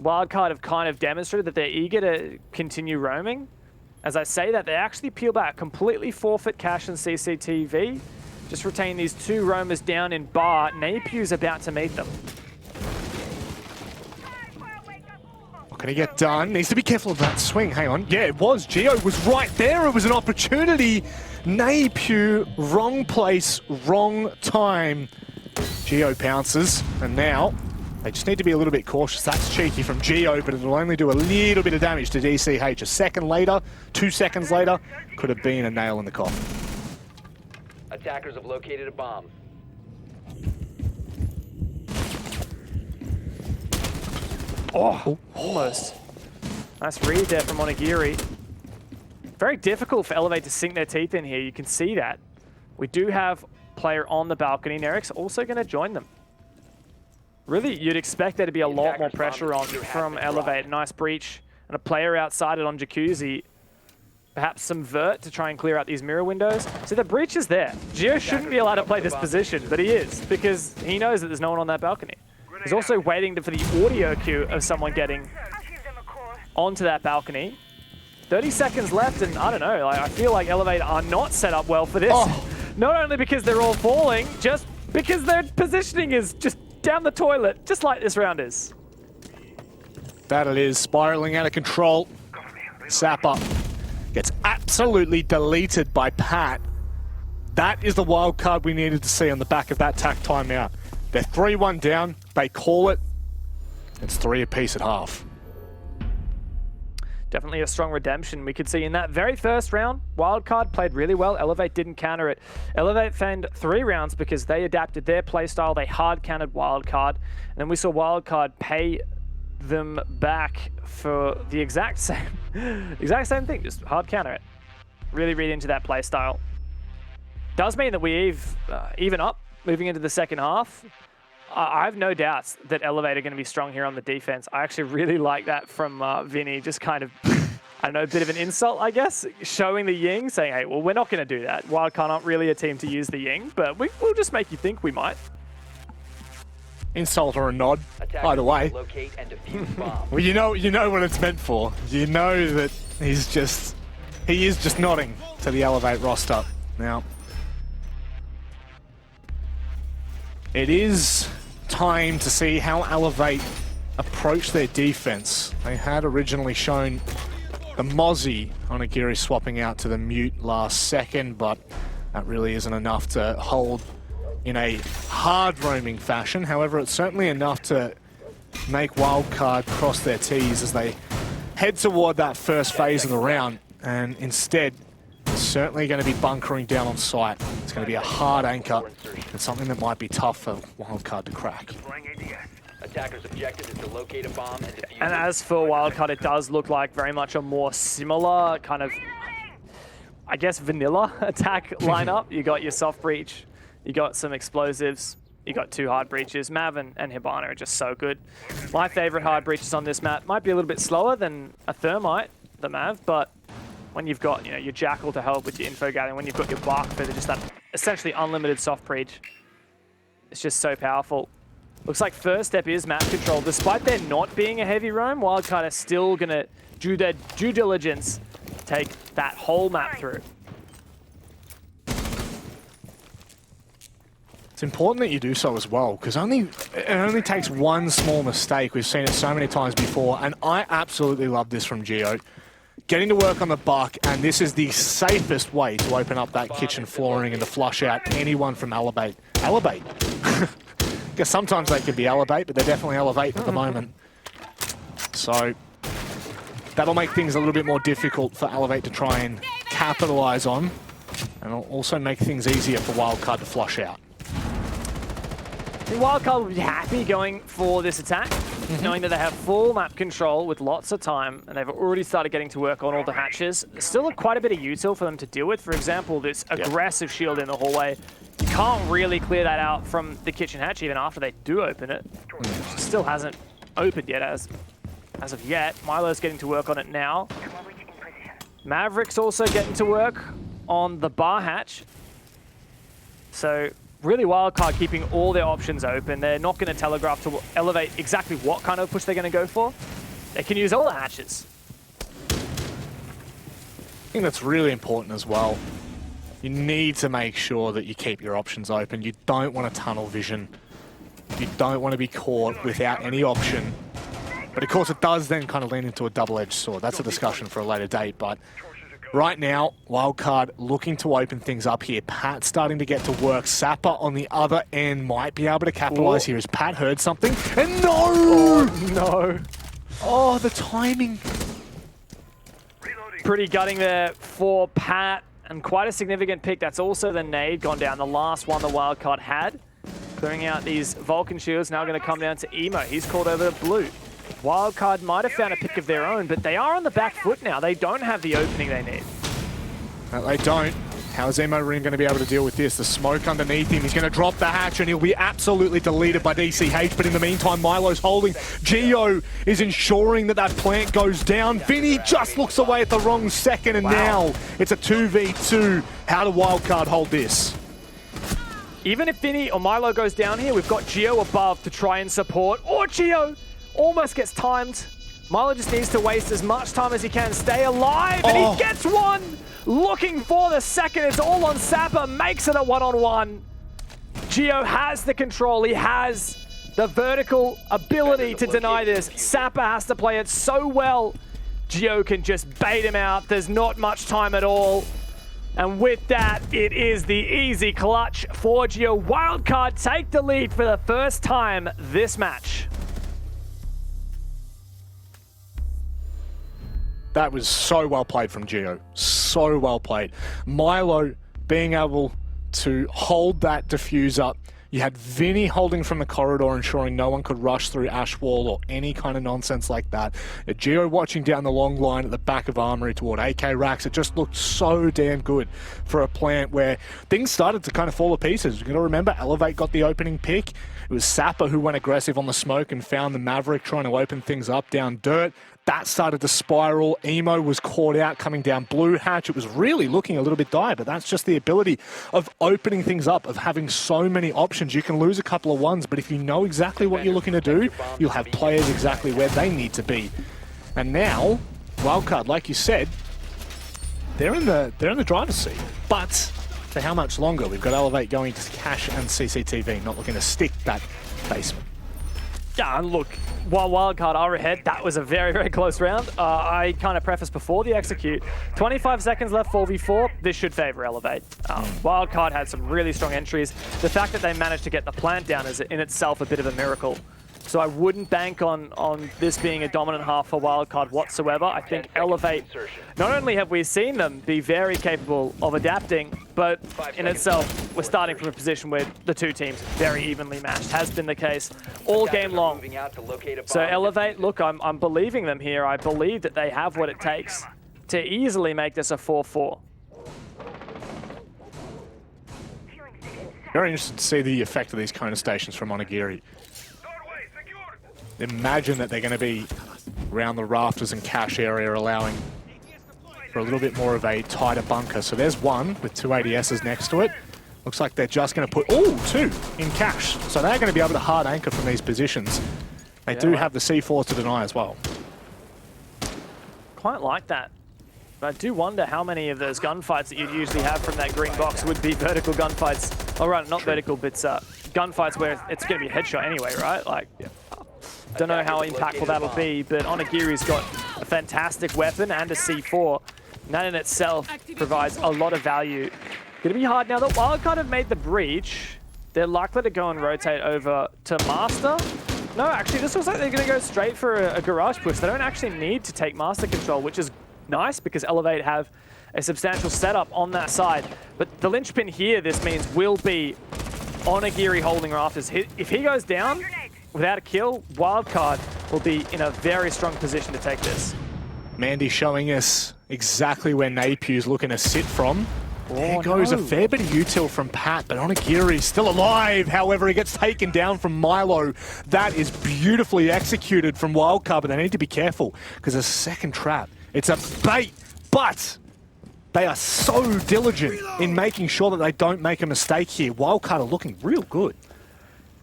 Wildcard have kind of demonstrated that they're eager to continue roaming. As I say that, they actually peel back, completely forfeit Cash and CCTV. Just retain these two roamers down in bar. Napew's about to meet them. Not going to get done. Needs to be careful of that swing. Hang on. Yeah, it was. Gio was right there. It was an opportunity. Napew, wrong place, wrong time. Gio pounces, and now they just need to be a little bit cautious. That's cheeky from Gio, but it'll only do a little bit of damage to DCH. A second later, 2 seconds later, could have been a nail in the coffin. Attackers have located a bomb. Oh, almost. Nice read there from Onigiri. Very difficult for Elevate to sink their teeth in here. You can see that. We do have player on the balcony. Nerix also going to join them. Really, you'd expect there to be a lot more pressure on from Elevate. Nice breach and a player outside it on Jacuzzi. Perhaps some vert to try and clear out these mirror windows. So the breach is there. Gio shouldn't be allowed to play this position, but he is, because he knows that there's no one on that balcony. He's also waiting for the audio cue of someone getting onto that balcony. 30 seconds left, and I don't know, I feel like Elevate are not set up well for this. Oh. Not only because they're all falling, just because their positioning is just down the toilet, just like this round is. That it is, spiraling out of control. Sapper gets absolutely deleted by Pat. That is the wild card we needed to see on the back of that tack timeout. They're 3-1 down, they call it. It's 3 apiece at half. Definitely a strong redemption. We could see in that very first round, Wildcard played really well. Elevate didn't counter it. Elevate fanned 3 rounds because they adapted their playstyle. They hard countered Wildcard. And then we saw Wildcard pay them back for the exact same thing, just hard counter it. Really read into that playstyle. Does mean that we even up moving into the second half. I have no doubts that Elevate are going to be strong here on the defense. I actually really like that from Vinny, just kind of, I don't know, a bit of an insult, I guess, showing the Ying, saying, hey, well, we're not going to do that. Wildcard aren't really a team to use the Ying, but we'll just make you think we might. Insult or a nod, either way. Locate and defuse bomb. Well, you know what it's meant for. You know that he is just nodding to the Elevate roster. Now, it is time to see how Elevate approach their defense. They had originally shown the Mozzie Onigiri swapping out to the Mute last second, but that really isn't enough to hold in a hard roaming fashion. However, it's certainly enough to make Wildcard cross their T's as they head toward that first phase of the round. And instead, it's certainly going to be bunkering down on site. It's going to be a hard anchor and something that might be tough for Wildcard to crack. Attacker's objective is to locate a bomb and defuse And as for Wildcard, it does look like very much a more similar kind of, I guess, vanilla attack lineup. You got your soft breach, you got some explosives, you got 2 hard breaches. Mav and Hibana are just so good. My favorite hard breaches on this map might be a little bit slower than a Thermite, the Mav, but when you've got your Jackal to help with your info gathering, when you've got your Bark for just that essentially unlimited soft breach, it's just so powerful. Looks like first step is map control. Despite there not being a heavy roam, Wildcard are still going to do their due diligence, take that whole map through. It's important that you do so as well, because it only takes one small mistake. We've seen it so many times before, and I absolutely love this from Geo. Getting to work on the Buck, and this is the safest way to open up that kitchen flooring and to flush out anyone from Elevate. Elevate? Guess sometimes they could be Elevate, but they're definitely Elevate at the moment. So that'll make things a little bit more difficult for Elevate to try and capitalize on, and it'll also make things easier for Wildcard to flush out. I think Wildcard will be happy going for this attack, knowing that they have full map control with lots of time, and they've already started getting to work on all the hatches. Still quite a bit of util for them to deal with. For example, this aggressive shield in the hallway. You can't really clear that out from the kitchen hatch even after they do open it. It still hasn't opened yet as of yet. Milo's getting to work on it now. Maverick's also getting to work on the bar hatch. So really Wildcard keeping all their options open. They're not going to telegraph to Elevate exactly what kind of push they're going to go for. They can use all the hatches. I think that's really important as well. You need to make sure that you keep your options open. You don't want to tunnel vision. You don't want to be caught without any option. But of course it does then kind of lean into a double-edged sword. That's a discussion for a later date, but right now, Wildcard looking to open things up here. Pat starting to get to work. Sapper on the other end might be able to capitalize here as Pat heard something. And no! Oh, no. Oh, the timing. Pretty gutting there for Pat, and quite a significant pick. That's also the nade gone down, the last one the Wildcard had. Clearing out these Vulcan shields, now going to come down to Emo. He's called over to Blue. Wildcard might have found a pick of their own, but they are on the back foot now. They don't have the opening they need. No, they don't. How is Emo Ring going to be able to deal with this? The smoke underneath him. He's going to drop the hatch and he'll be absolutely deleted by DCH. But in the meantime, Milo's holding. Geo is ensuring that that plant goes down. Vinny just looks away at the wrong second, and now it's a 2v2. How do Wildcard hold this? Even if Vinny or Milo goes down here, we've got Geo above to try and support. Or Geo almost gets timed. Milo just needs to waste as much time as he can, stay alive, and he gets one! Looking for the second, it's all on Sapper, makes it a one-on-one. Geo has the control, he has the vertical ability to deny this. Sapper has to play it so well. Geo can just bait him out, there's not much time at all. And with that, it is the easy clutch for Geo. Wildcard take the lead for the first time this match. That was so well played from Gio. So well played. Milo being able to hold that defuse up. You had Vinny holding from the corridor, ensuring no one could rush through Ash Wall or any kind of nonsense like that. Gio watching down the long line at the back of Armory toward AK Racks. It just looked so damn good for a plant where things started to kind of fall to pieces. You've got to remember, Elevate got the opening pick. It was Sapper who went aggressive on the smoke and found the Maverick trying to open things up down dirt. That started to spiral. Emo was caught out coming down Blue Hatch. It was really looking a little bit dire, but that's just the ability of opening things up, of having so many options. You can lose a couple of ones, but if you know exactly what you're looking to do, you'll have players exactly where they need to be. And now, Wildcard, like you said, they're in the driver's seat. But for how much longer? We've got Elevate going to Cash and CCTV, not looking to stick that basement. Yeah, and look, while Wildcard are ahead, that was a very, very close round. I kind of prefaced before the execute. 25 seconds left, 4v4. This should favor Elevate. Wildcard had some really strong entries. The fact that they managed to get the plant down is in itself a bit of a miracle. So I wouldn't bank on this being a dominant half for Wildcard whatsoever. I think Elevate, not only have we seen them be very capable of adapting, but in itself, we're starting from a position where the two teams very evenly matched. Has been the case all game long. So Elevate, look, I'm believing them here. I believe that they have what it takes to easily make this a 4-4. Very interested to see the effect of these Kona stations from Onigiri. Imagine that they're going to be around the rafters and cache area, allowing for a little bit more of a tighter bunker. So there's one with two ADSs next to it. Looks like they're just going to put, two in cache. So they're going to be able to hard anchor from these positions. They do have the C4 to deny as well. Quite like that. But I do wonder how many of those gunfights that you'd usually have from that green box would be vertical gunfights. Oh, right, not vertical, but gunfights where it's going to be a headshot anyway, right? Like, don't know how impactful that'll be, but Onigiri's got a fantastic weapon and a C4. And that in itself provides a lot of value. Gonna be hard now that Wildcard have made the breach. They're likely to go and rotate over to Master. No, actually, this looks like they're gonna go straight for a garage push. They don't actually need to take Master control, which is nice because Elevate have a substantial setup on that side. But the linchpin here, this means, will be Onigiri holding rafters. If he goes down without a kill, Wildcard will be in a very strong position to take this. Mandy showing us exactly where Napew's looking to sit from. There goes a fair bit of util from Pat, but Onigiri still alive. However, he gets taken down from Milo. That is beautifully executed from Wildcard, but they need to be careful because a second trap. It's a bait, but they are so diligent in making sure that they don't make a mistake here. Wildcard are looking real good.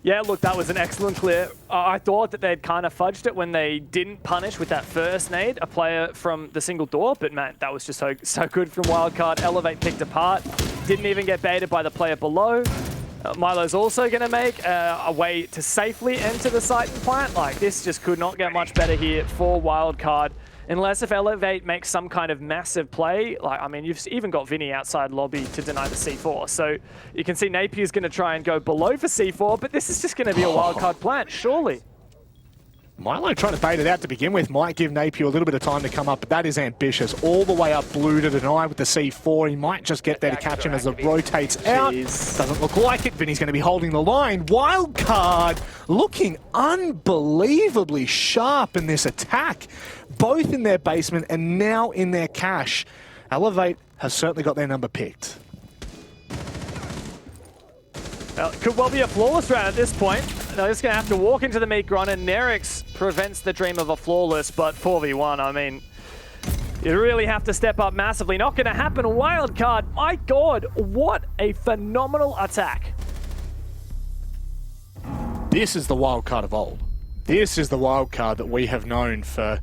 Yeah, look, that was an excellent clear. I thought that they'd kind of fudged it when they didn't punish with that first nade a player from the single door, but man, that was just so good from Wildcard. Elevate picked apart, didn't even get baited by the player below. Milo's also going to make a way to safely enter the site and plant. Like, this just could not get much better here for Wildcard. Unless if Elevate makes some kind of massive play, like, I mean, you've even got Vinny outside lobby to deny the C4. So you can see Napier's going to try and go below for C4, but this is just going to be a wildcard plant, surely. Milo trying to bait it out to begin with might give Napier a little bit of time to come up, but that is ambitious. All the way up blue to deny with the C4. He might just get there to catch him as it rotates out. Doesn't look like it. Vinny's going to be holding the line. Wildcard looking unbelievably sharp in this attack, both in their basement and now in their cache. Elevate has certainly got their number picked. Well, it could well be a flawless round at this point. They're just going to have to walk into the meat run, and Nerix prevents the dream of a flawless, but 4v1, I mean, you really have to step up massively. Not going to happen. Wildcard, my God, what a phenomenal attack. This is the Wildcard of old. This is the Wildcard that we have known for,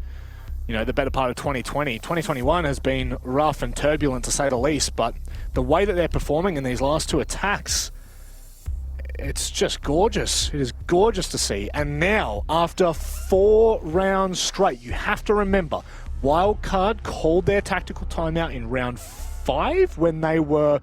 you know, the better part of 2020. 2021 has been rough and turbulent, to say the least, but the way that they're performing in these last two attacks, it's just gorgeous. It is gorgeous to see. And now, after 4 rounds straight, you have to remember, Wildcard called their tactical timeout in round 5 when they were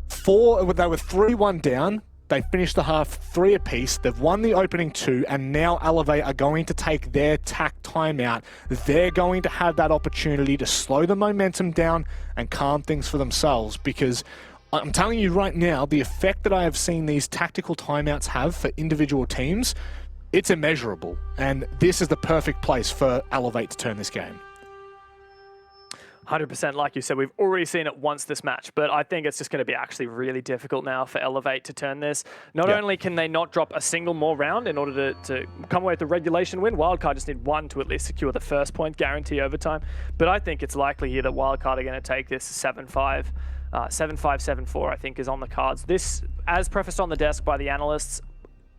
3-1 down. They finished the half 3 apiece. They've won the opening 2, and now Elevate are going to take their tack timeout. They're going to have that opportunity to slow the momentum down and calm things for themselves, because I'm telling you right now, the effect that I have seen these tactical timeouts have for individual teams, it's immeasurable. And this is the perfect place for Elevate to turn this game. 100%, like you said, we've already seen it once this match, but I think it's just going to be actually really difficult now for Elevate to turn this. Not only can they not drop a single more round in order to come away with the regulation win, Wildcard just need 1 to at least secure the first point, guarantee overtime. But I think it's likely here that Wildcard are going to take this 7-5. 7-5, 7-4, I think, is on the cards. This, as prefaced on the desk by the analysts,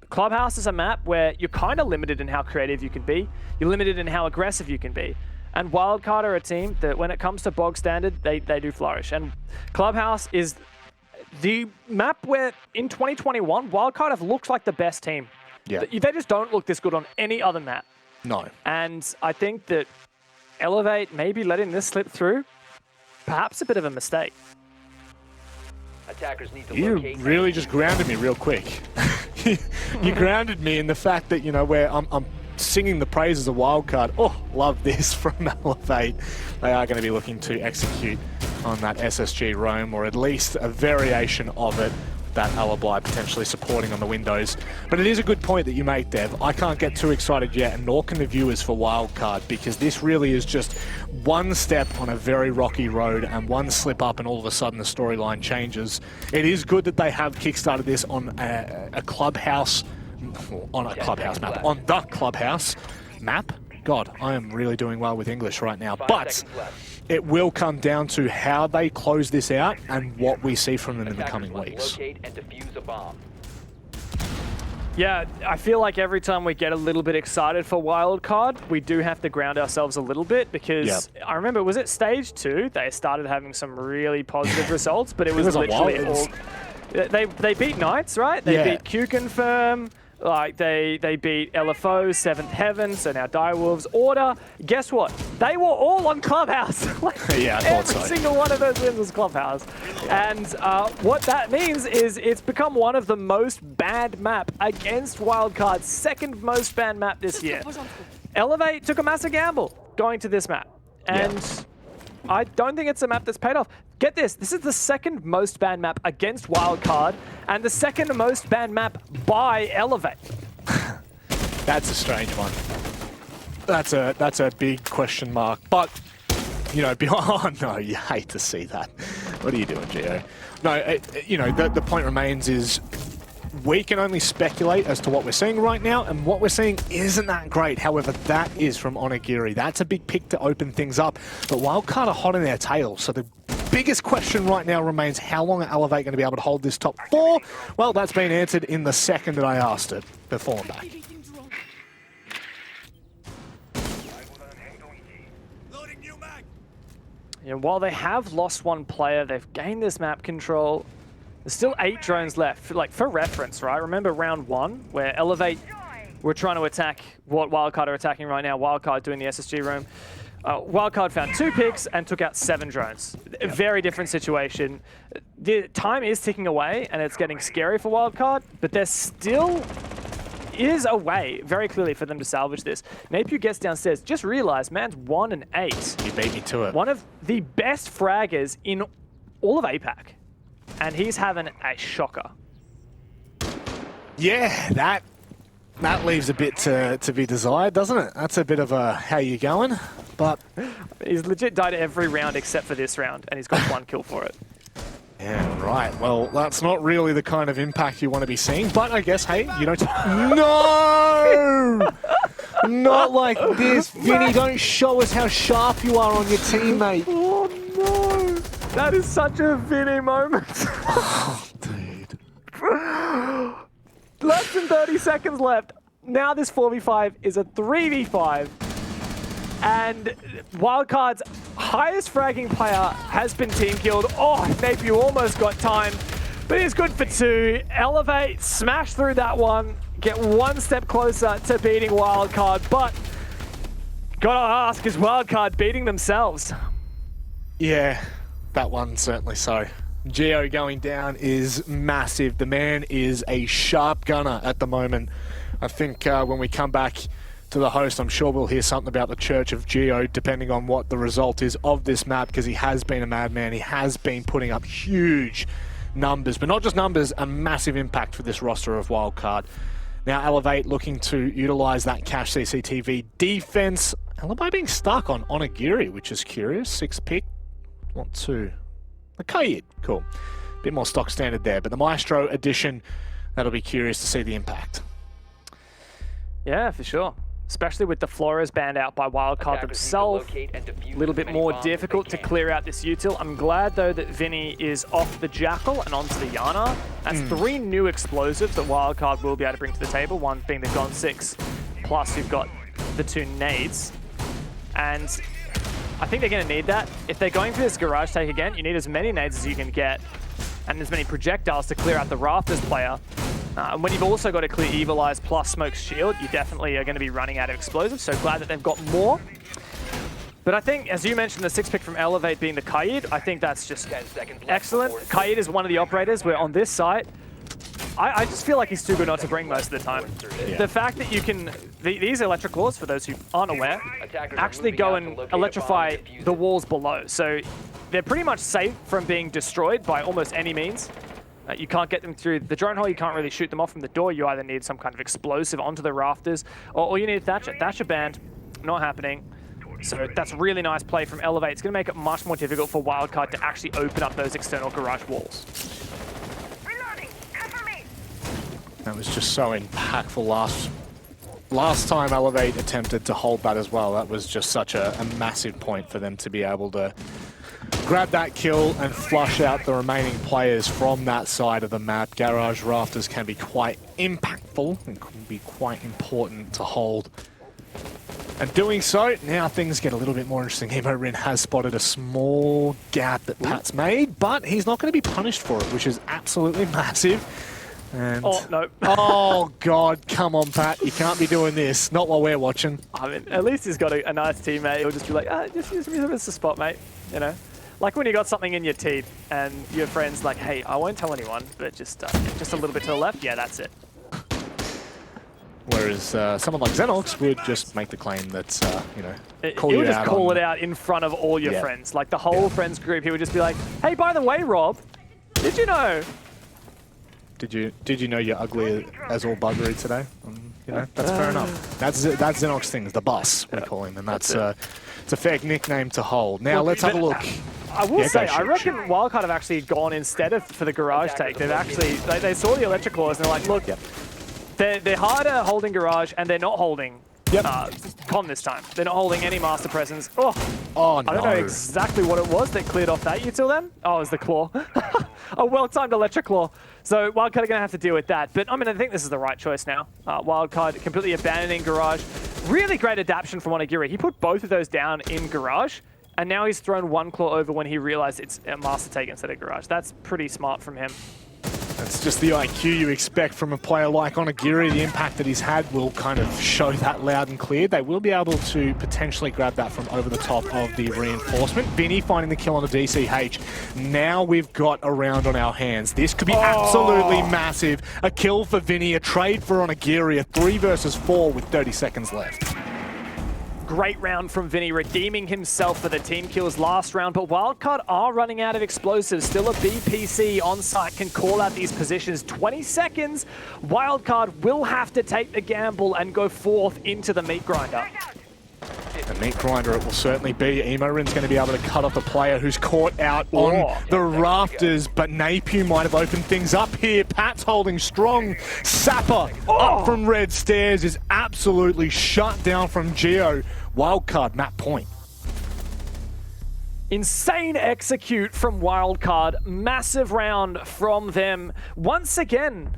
Clubhouse is a map where you're kind of limited in how creative you can be. You're limited in how aggressive you can be. And Wildcard are a team that, when it comes to bog standard, they do flourish. And Clubhouse is the map where, in 2021, Wildcard have looked like the best team. Yeah. They just don't look this good on any other map. No. And I think that Elevate maybe letting this slip through, perhaps a bit of a mistake. Attackers need to You locate really just grounded me real quick. You grounded me in the fact that, you know, where I'm singing the praises of Wildcard. Oh, love this from Elevate. They are going to be looking to execute on that SSG roam, or at least a variation of it that Alibi potentially supporting on the windows. But it is a good point that you make, Dev. I can't get too excited yet, and nor can the viewers, for Wildcard, because this really is just one step on a very rocky road, and one slip up and all of a sudden the storyline changes. It is good that they have kickstarted this on a clubhouse, on the clubhouse map. God, I am really doing well with English right now. But it will come down to how they close this out and what we see from them in the coming weeks. locate and defuse a bomb. Yeah, I feel like every time we get a little bit excited for Wildcard, we do have to ground ourselves a little bit, because I remember, was it stage 2? They started having some really positive results, but it was literally all... They beat Knights, right? They beat Q-Confirm. Like, they beat LFO, 7th Heaven, so now Direwolves, Order. Guess what? They were all on Clubhouse. Yeah, I thought every so. single one of those wins was Clubhouse. And what that means is it's become one of the most banned map against Wildcard's second most banned map this year. Elevate took a massive gamble going to this map. And I don't think it's a map that's paid off. Get this, this is the second most banned map against Wildcard, and the second most banned map by Elevate. That's a strange one. That's a big question mark. But, you know, oh no, you hate to see that. What are you doing, Gio? No, you know, the point remains is we can only speculate as to what we're seeing right now, and what we're seeing isn't that great. However, that is from Onigiri. That's a big pick to open things up. But Wildcard are hot in their tail, so the biggest question right now remains, how long are Elevate going to be able to hold this top 4? Well, that's been answered in the second that I asked it, before and back. You know, while they have lost one player, they've gained this map control. There's still 8 drones left. Like, for reference, right? Remember round 1, where Elevate were trying to attack what Wildcard are attacking right now. Wildcard doing the SSG room. Wildcard found 2 picks and took out 7 drones. A very different situation. The time is ticking away, and it's getting scary for Wildcard, but there still is a way, very clearly, for them to salvage this. Napier gets downstairs. Just realized, man's 1 and 8. He beat me to it. One of the best fraggers in all of APAC. And he's having a shocker. Yeah, that leaves a bit to be desired, doesn't it? That's a bit of a how you going, but he's legit died every round except for this round, and he's got 1 kill for it. Yeah, right. Well, that's not really the kind of impact you want to be seeing, but I guess, hey, you don't... No! Not like this, Vinny. Don't show us how sharp you are on your teammate. Oh, no. That is such a Vinny moment. Oh, dude. Less than 30 seconds left. Now this 4v5 is a 3v5. And Wildcard's highest fragging player has been team killed. Oh, Napier almost got time, but he's good for 2. Elevate, smash through that one, get 1 step closer to beating Wildcard, but gotta ask, is Wildcard beating themselves? Yeah, that one certainly so. Geo going down is massive. The man is a sharp gunner at the moment. I think when we come back to the host, I'm sure we'll hear something about the Church of Geo, depending on what the result is of this map, because he has been a madman. He has been putting up huge numbers, but not just numbers, a massive impact for this roster of Wildcard. Now Elevate looking to utilize that cache CCTV defense. Alibi being stuck on Onigiri, which is curious. 6th pick. Want to... The Kaid, cool. Bit more stock standard there, but the Maestro edition, that'll be curious to see the impact. Yeah, for sure. Especially with the Flores banned out by Wildcard themselves. A little bit more difficult to clear out this util. I'm glad, though, that Vinny is off the Jackal and onto the Yana. That's 3 new explosives that Wildcard will be able to bring to the table, one being the Gon 6, plus you've got the 2 nades. And I think they're going to need that. If they're going for this garage take again, you need as many nades as you can get and as many projectiles to clear out the Rafters player. And when you've also got a clear Evil Eyes plus Smoke's Shield, you definitely are going to be running out of explosives, so glad that they've got more. But I think, as you mentioned, the 6th pick from Elevate being the Kaid, I think that's just excellent. Kaid is one of the operators where on this site, I just feel like he's too good not to bring most of the time. Yeah. The fact that you can, these electric claws, for those who aren't aware, actually go and electrify the walls below. So they're pretty much safe from being destroyed by almost any means. You can't get them through the drone hole, you can't really shoot them off from the door. You either need some kind of explosive onto the rafters, or you need Thatcher. Thatcher banned, not happening. So that's really nice play from Elevate. It's going to make it much more difficult for Wildcard to actually open up those external garage walls. That was just so impactful last time Elevate attempted to hold that as well. That was just such a massive point for them to be able to grab that kill and flush out the remaining players from that side of the map. Garage Rafters can be quite impactful and can be quite important to hold. And doing so, now things get a little bit more interesting. Rin has spotted a small gap that Pat's made, but he's not going to be punished for it, which is absolutely massive. And oh, no. Oh, God, come on, Pat. You can't be doing this. Not while we're watching. I mean, at least he's got a nice teammate. He'll just be like, just use me as a spot, mate. You know? Like when you got something in your teeth and your friend's like, hey, I won't tell anyone, but just a little bit to the left. Yeah, that's it. Whereas someone like Xenox would just make the claim that, you know, he would just call it out in front of all your friends. Like the whole friends group, he would just be like, hey, by the way, Rob, did you know? Did you know you're ugly as all buggery today? You know, that's fair enough. That's Xenox things, the boss, we call him, and that's it's a fair nickname to hold. Now let's have a look. I will say, I reckon Wildcard have actually gone instead of for the garage take. They've actually they saw the electric claws and they're like, look, they're harder holding garage and they're not holding Con this time. They're not holding any master presence. Oh no. I don't know exactly what it was that cleared off that util then. Oh, it was the claw. A well-timed electric claw. So Wildcard are going to have to deal with that. But I mean, I think this is the right choice now. Wildcard completely abandoning garage. Really great adaptation from Onigiri. He put both of those down in garage, and now he's thrown one claw over when he realized it's a master take instead of garage. That's pretty smart from him. That's just the IQ you expect from a player like Onigiri. The impact that he's had will kind of show that loud and clear. They will be able to potentially grab that from over the top of the reinforcement. Vinny finding the kill on the DCH. Now we've got a round on our hands. This could be absolutely massive. A kill for Vinny, a trade for Onigiri, a 3 versus 4 with 30 seconds left. Great round from Vinny, redeeming himself for the team kills last round, but Wildcard are running out of explosives. Still a BPC on site, can call out these positions. 20 seconds, Wildcard will have to take the gamble and go forth into the meat grinder. The meat grinder it will certainly be. Rin's going to be able to cut off a player who's caught out on the rafters, but Napier might have opened things up here. Pat's holding strong. Sapper up from red stairs is absolutely shut down from Geo. Wildcard, map point. Insane execute from Wildcard. Massive round from them. Once again,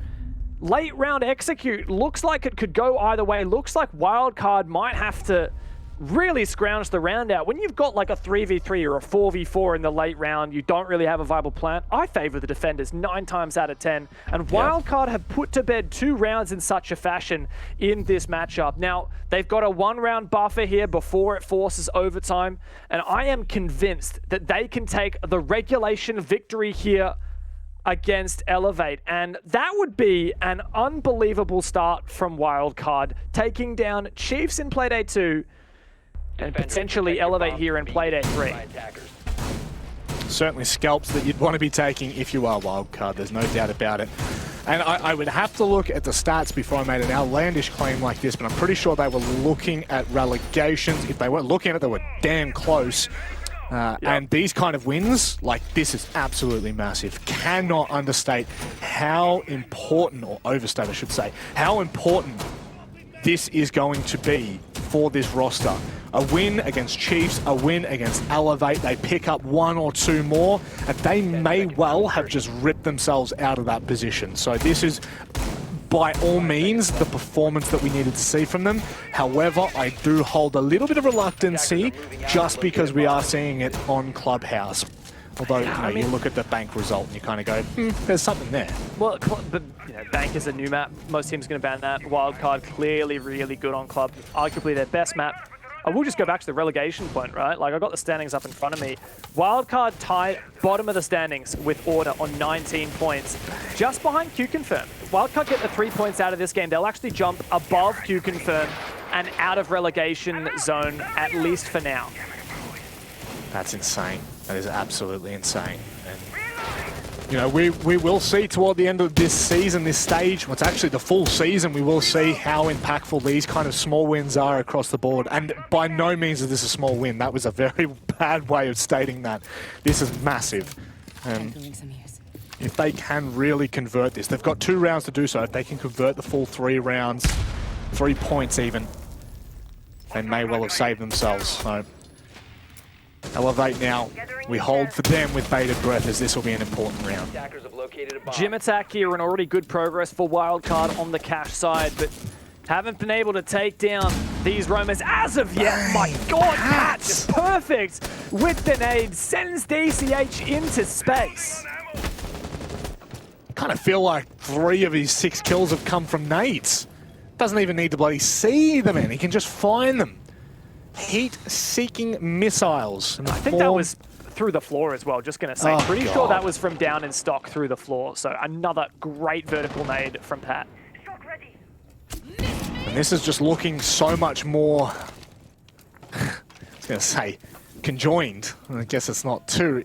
late round execute. Looks like it could go either way. Looks like Wildcard might have to really scrounged the round out. When you've got like a 3v3 or a 4v4 in the late round, you don't really have a viable plan. I favor the defenders 9 times out of 10. And Wildcard have put to bed 2 rounds in such a fashion in this matchup. Now, they've got a 1-round buffer here before it forces overtime. And I am convinced that they can take the regulation victory here against Elevate, and that would be an unbelievable start from Wildcard, taking down Chiefs in Playday 2 and potentially Elevate here in Playday 3. Certainly scalps that you'd want to be taking if you are Wildcard, there's no doubt about it. And I would have to look at the stats before I made an outlandish claim like this, but I'm pretty sure they were looking at relegations. If they weren't looking at it, they were damn close. And these kind of wins, like this is absolutely massive. Cannot understate how important, or overstate I should say, how important this is going to be for this roster. A win against Chiefs, a win against Elevate, they pick up 1 or 2 more, and they may well have just ripped themselves out of that position. So this is, by all means, the performance that we needed to see from them. However, I do hold a little bit of reluctancy just because we are seeing it on Clubhouse. Although, you look at the Bank result and you kind of go, there's something there. Well, but Bank is a new map. Most teams are going to ban that. Wildcard clearly really good on Club. Arguably their best map. I will just go back to the relegation point, right? Like, I got the standings up in front of me. Wildcard tied bottom of the standings with Order on 19 points, just behind Q-Confirm. Wildcard get the 3 points out of this game. They'll actually jump above Q-Confirm and out of relegation zone, at least for now. That's insane. That is absolutely insane. And, you know, we will see toward the end of this season, this stage, well, it's actually the full season, we will see how impactful these kind of small wins are across the board. And by no means is this a small win. That was a very bad way of stating that. This is massive. And if they can really convert this, they've got 2 rounds to do so. If they can convert the full 3 rounds, 3 points even, they may well have saved themselves. So Elevate now. We hold for them with bated breath, as this will be an important round. Gym attack here and already good progress for Wildcard on the cash side, but haven't been able to take down these roamers as of yet. My God, Pat is perfect with the nade, sends DCH into space. Kind of feel like 3 of his 6 kills have come from nades. Doesn't even need to bloody see them in, he can just find them. Heat-seeking missiles. I think that was through the floor as well, just going to say. Pretty sure that was from down in stock through the floor. So another great vertical nade from Pat. And this is just looking so much more, I was going to say, conjoined. I guess it's not too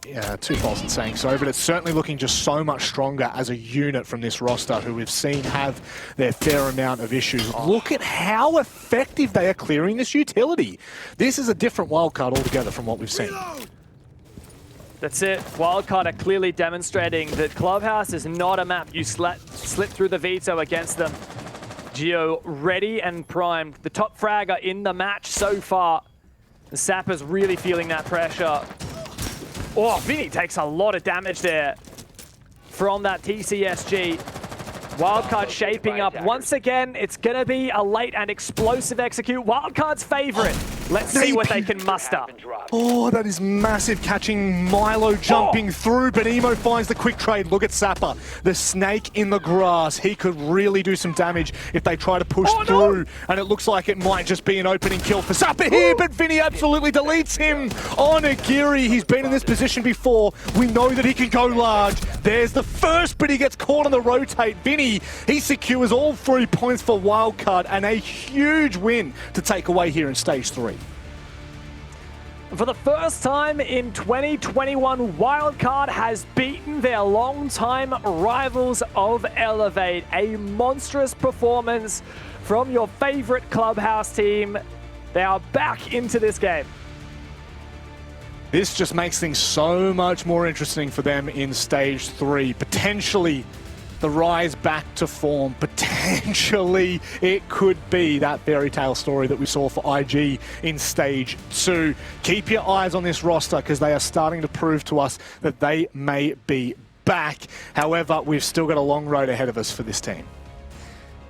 false in saying so, but it's certainly looking just so much stronger as a unit from this roster who we've seen have their fair amount of issues. Look at how effective they are clearing this utility. This is a different Wildcard altogether from what we've seen. That's it. Wildcard are clearly demonstrating that Clubhouse is not a map you slip through the veto against them. Geo ready and primed. The top fragger in the match so far. The Sapper's really feeling that pressure. Oh, Vinny takes a lot of damage there from that TCSG. Wildcard shaping up. Once again, it's going to be a late and explosive execute. Wildcard's favorite. Let's see what they can muster. Oh, that is massive, catching Milo jumping through, but Emo finds the quick trade. Look at Sapper, the snake in the grass. He could really do some damage if they try to push through, and it looks like it might just be an opening kill for Sapper here, but Vinny absolutely deletes him on Agiri. He's been in this position before. We know that he can go large. There's the first, but he gets caught on the rotate. Vinny, he secures all 3 points for Wildcard, and a huge win to take away here in Stage 3. For the first time in 2021, Wildcard has beaten their longtime rivals of Elevate. A monstrous performance from your favorite Clubhouse team. They are back into this game. This just makes things so much more interesting for them in Stage 3. Potentially the rise back to form. Potentially it could be that fairy tale story that we saw for IG in Stage 2. Keep your eyes on this roster because they are starting to prove to us that they may be back. However, we've still got a long road ahead of us for this team.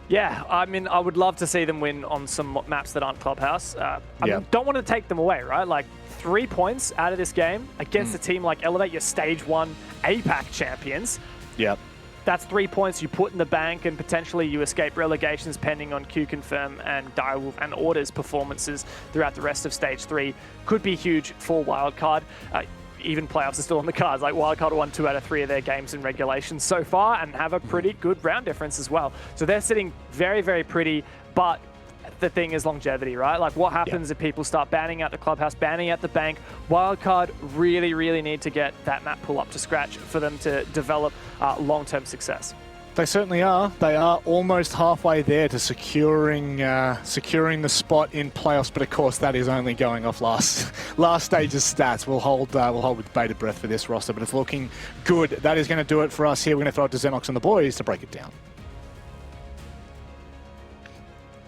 Yeah, I mean, I would love to see them win on some maps that aren't Clubhouse. I Yeah. don't want to take them away, right? Like 3 points out of this game against a team like Elevate, your Stage 1 APAC champions. Yep. That's 3 points you put in the bank, and potentially you escape relegations pending on Q-Confirm and Direwolf and Order's performances throughout the rest of Stage 3. Could be huge for Wildcard. Even playoffs are still on the cards. Like Wildcard won 2 out of 3 of their games in regulation so far and have a pretty good round difference as well. So they're sitting very, very pretty, but the thing is longevity, right? Like what happens if people start banning out the Clubhouse, banning out the bank? Wildcard really, really need to get that map pool up to scratch for them to develop long-term success. They certainly are. They are almost halfway there to securing the spot in playoffs, but of course that is only going off last stage's stats. We'll hold with bated breath for this roster, but it's looking good. That is going to do it for us here. We're going to throw it to Xenox and the boys to break it down.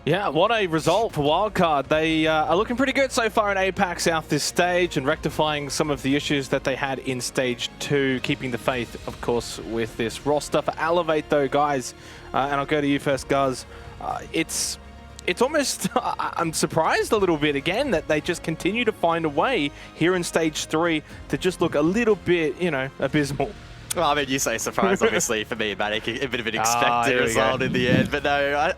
Yeah, what a result for Wildcard. They are looking pretty good so far in APAC South this stage and rectifying some of the issues that they had in Stage 2, keeping the faith, of course, with this roster. For Elevate, though, guys, and I'll go to you first, Guz, it's almost, I'm surprised a little bit, again, that they just continue to find a way here in Stage 3 to just look a little bit, abysmal. Well, I mean, you say surprise, obviously, for me, Matic, a bit of an expected result in the end. But no,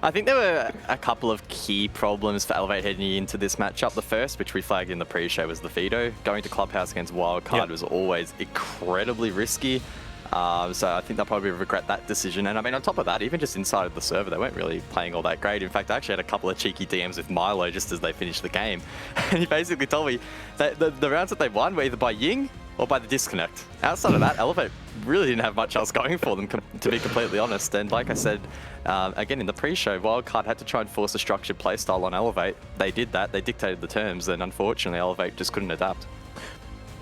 I think there were a couple of key problems for Elevate heading into this matchup. The first, which we flagged in the pre-show, was the Fido. Going to Clubhouse against Wildcard was always incredibly risky. So I think they'll probably regret that decision. And I mean, on top of that, even just inside of the server, they weren't really playing all that great. In fact, I actually had a couple of cheeky DMs with Milo just as they finished the game. And he basically told me that the rounds that they won were either by Ying or by the disconnect. Outside of that, Elevate really didn't have much else going for them, to be completely honest. And like I said, again, in the pre-show, Wildcard had to try and force a structured playstyle on Elevate. They did that. They dictated the terms, and unfortunately, Elevate just couldn't adapt.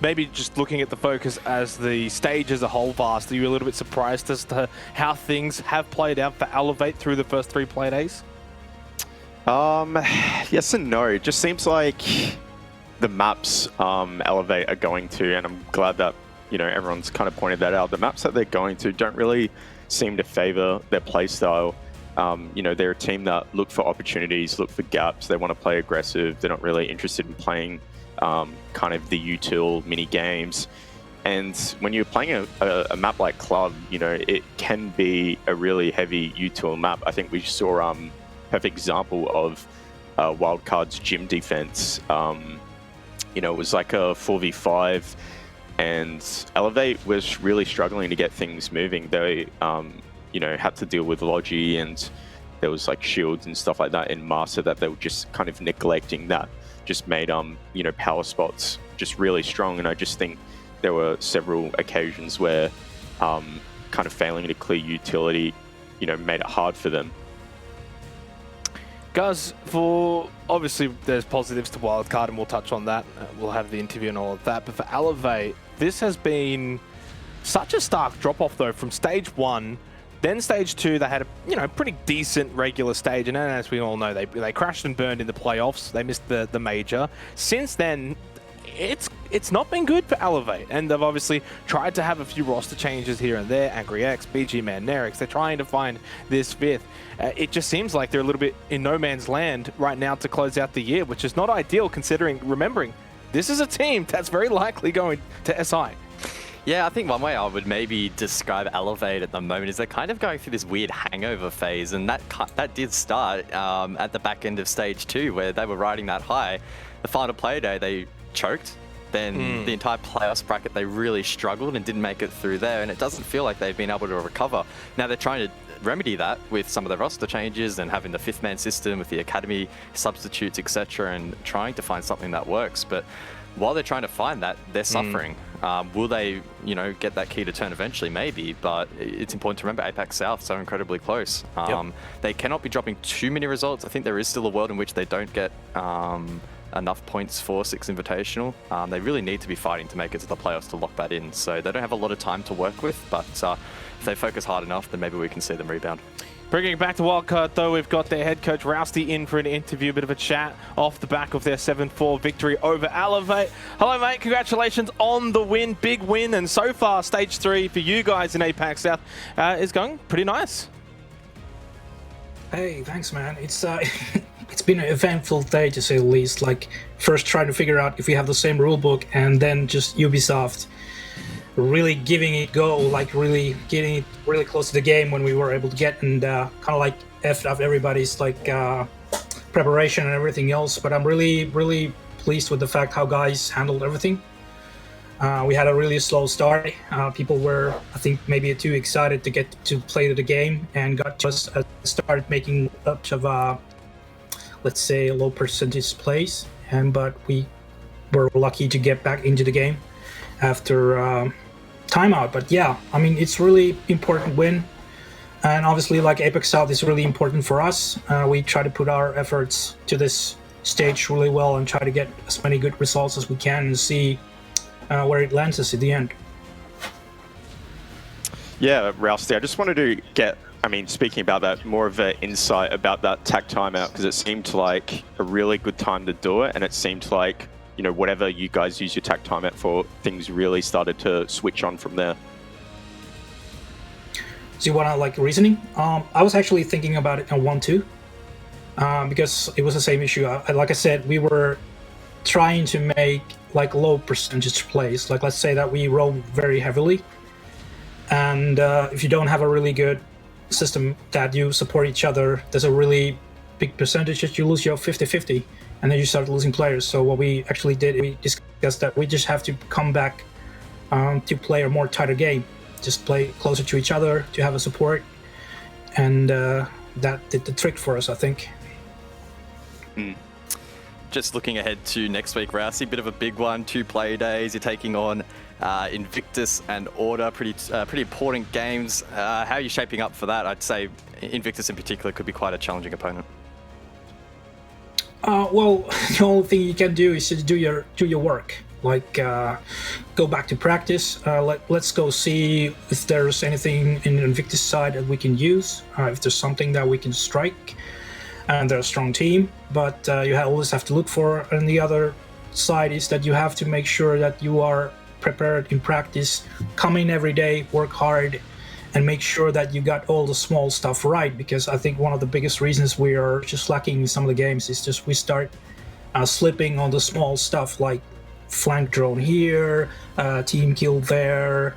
Maybe just looking at the focus as the stage as a whole, Vast, are you a little bit surprised as to how things have played out for Elevate through the first 3 play days? Yes and no. It just seems like the maps Elevate are going to, and I'm glad that everyone's kind of pointed that out. The maps that they're going to don't really seem to favor their playstyle. They're a team that look for opportunities, look for gaps. They want to play aggressive. They're not really interested in playing kind of the util mini games. And when you're playing a map like Club, it can be a really heavy util map. I think we saw perfect example of Wildcard's gym defense. It was like a 4v5, and Elevate was really struggling to get things moving. They, had to deal with Logi, and there was like shields and stuff like that in Master that they were just kind of neglecting. That just made, power spots just really strong. And I just think there were several occasions where kind of failing to clear utility, made it hard for them. Guys, for obviously there's positives to Wildcard, and we'll touch on that. We'll have the interview and all of that. But for Elevate, this has been such a stark drop-off, though, from Stage 1. Then Stage 2, they had a pretty decent regular stage. And then, as we all know, they crashed and burned in the playoffs. They missed the major. Since then, it's not been good for Elevate, and they've obviously tried to have a few roster changes here and there. Angry X, BG Man, Nerix, they're trying to find this fifth. It just seems like they're a little bit in no man's land right now to close out the year, which is not ideal remembering this is a team that's very likely going to SI. Yeah, I think one way I would maybe describe Elevate at the moment is they're kind of going through this weird hangover phase, and that did start at the back end of Stage 2, where they were riding that high. The final play day, they choked. Then the entire playoffs bracket, they really struggled and didn't make it through there, and it doesn't feel like they've been able to recover. Now they're trying to remedy that with some of the roster changes and having the 5th-man system with the academy substitutes, etc., and trying to find something that works. But while they're trying to find that, they're suffering. Will they, get that key to turn eventually? Maybe, but it's important to remember APAC South so incredibly close. They cannot be dropping too many results. I think there is still a world in which they don't get enough points for 6 Invitational. They really need to be fighting to make it to the playoffs to lock that in. So they don't have a lot of time to work with, but if they focus hard enough, then maybe we can see them rebound. Bringing it back to Wildcard, though, we've got their head coach Rousty in for an interview, a bit of a chat off the back of their 7-4 victory over Elevate. Hello, mate. Congratulations on the win. Big win. And so far, Stage 3 for you guys in APAC South is going pretty nice. Hey, thanks, man. It's it's been an eventful day to say the least. Like, first trying to figure out if we have the same rulebook, and then just Ubisoft really giving it go, like really getting it really close to the game when we were able to get, and kind of like effed up everybody's like preparation and everything else. But I'm really pleased with the fact how guys handled everything. We had a really slow start. People were, I think, maybe too excited to get to play the game and got just started making a bunch of, let's say, low percentage plays. But we were lucky to get back into the game after timeout. But yeah, I mean, it's really important win. And obviously, like APAC South is really important for us. We try to put our efforts to this stage really well and try to get as many good results as we can and see where it lands us at the end. Yeah, Rousty, I just wanted to get, I mean, speaking about that, more of an insight about that TAC timeout, because it seemed like a really good time to do it, and it seemed like, you know, whatever you guys use your TAC timeout for, things really started to switch on from there. So you want to like reasoning? I was actually thinking about it on 1-2 because it was the same issue. Like I said, we were trying to make like low percentage plays. Like let's say that we roam very heavily, and if you don't have a really good system that you support each other, there's a really big percentage that you lose your 50-50, and then you start losing players. So what we actually did, we discussed that we just have to come back to play a more tighter game, just play closer to each other to have a support, and that did the trick for us, I think. Just looking ahead to next week, Rousey, bit of a big one, 2 play days. You're taking on Invictus and Order, pretty important games. How are you shaping up for that? I'd say Invictus in particular could be quite a challenging opponent. Well, the only thing you can do is just do your work. Like go back to practice. Let's go see if there's anything in the Invictus side that we can use. If there's something that we can strike. And they're a strong team, but you always have to look for. And the other side is that you have to make sure that you are prepared in practice, come in every day, work hard, and make sure that you got all the small stuff right. Because I think one of the biggest reasons we are just lacking in some of the games is just we start slipping on the small stuff like flank drone here, team kill there,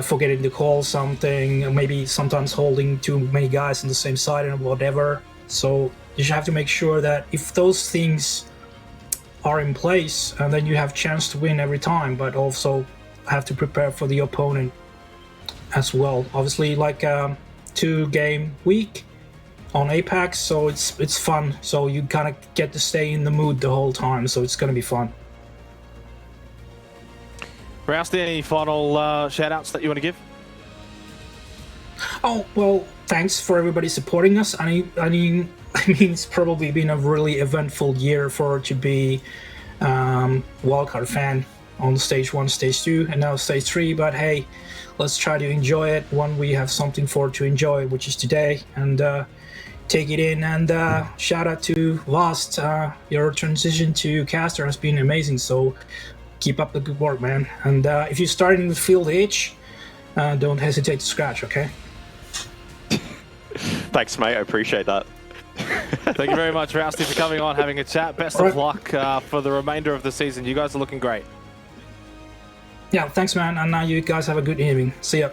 forgetting to call something, maybe sometimes holding too many guys on the same side and whatever. So you should have to make sure that if those things are in place, and then you have chance to win every time, but also have to prepare for the opponent as well. Obviously, like 2-game week on APAC, so it's fun. So you kind of get to stay in the mood the whole time, so it's gonna be fun. Rousty, any final shout-outs that you want to give? Oh, well, thanks for everybody supporting us. I mean, it's probably been a really eventful year to be Wildcard fan on stage 1, stage 2, and now stage 3. But hey, let's try to enjoy it when we have something to enjoy, which is today, and take it in. And shout out to Vast. Your transition to caster has been amazing. So keep up the good work, man. And if you're starting to feel the itch, don't hesitate to scratch, okay? Thanks, mate. I appreciate that. Thank you very much, Rousty, for coming on, having a chat. Best of luck for the remainder of the season. You guys are looking great. Yeah, thanks, man. And now you guys have a good evening. See ya.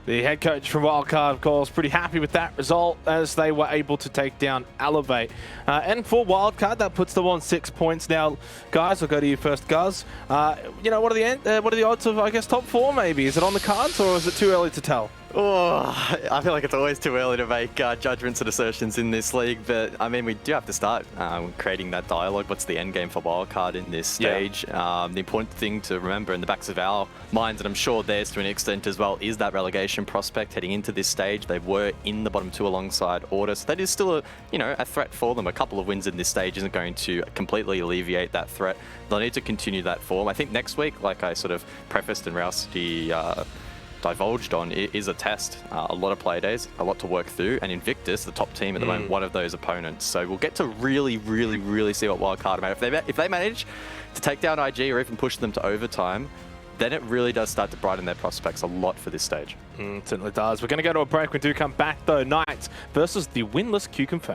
The head coach from Wildcard, of course, pretty happy with that result as they were able to take down Elevate. And for Wildcard, that puts them on 6 points. Now, guys, I'll go to you first, Guz. You know, what are the odds of, I guess, top 4 maybe? Is it on the cards or is it too early to tell? Oh, I feel like it's always too early to make judgments and assertions in this league, but I mean, we do have to start creating that dialogue. What's the end game for Wildcard in this stage? Yeah. The important thing to remember in the backs of our minds, and I'm sure theirs to an extent as well, is that relegation prospect heading into this stage. They were in the bottom 2 alongside Order, so that is still a threat for them. A couple of wins in this stage isn't going to completely alleviate that threat. They'll need to continue that form. I think next week, like I sort of prefaced and Rousey divulged on, is a test. A lot of play days, a lot to work through, and Invictus, the top team at the moment, one of those opponents. So we'll get to really see what Wildcard are made. If they manage to take down IG or even push them to overtime, then it really does start to brighten their prospects a lot for this stage. Certainly does. We're going to go to a break. We do come back though. Knights versus the winless Q Confirm.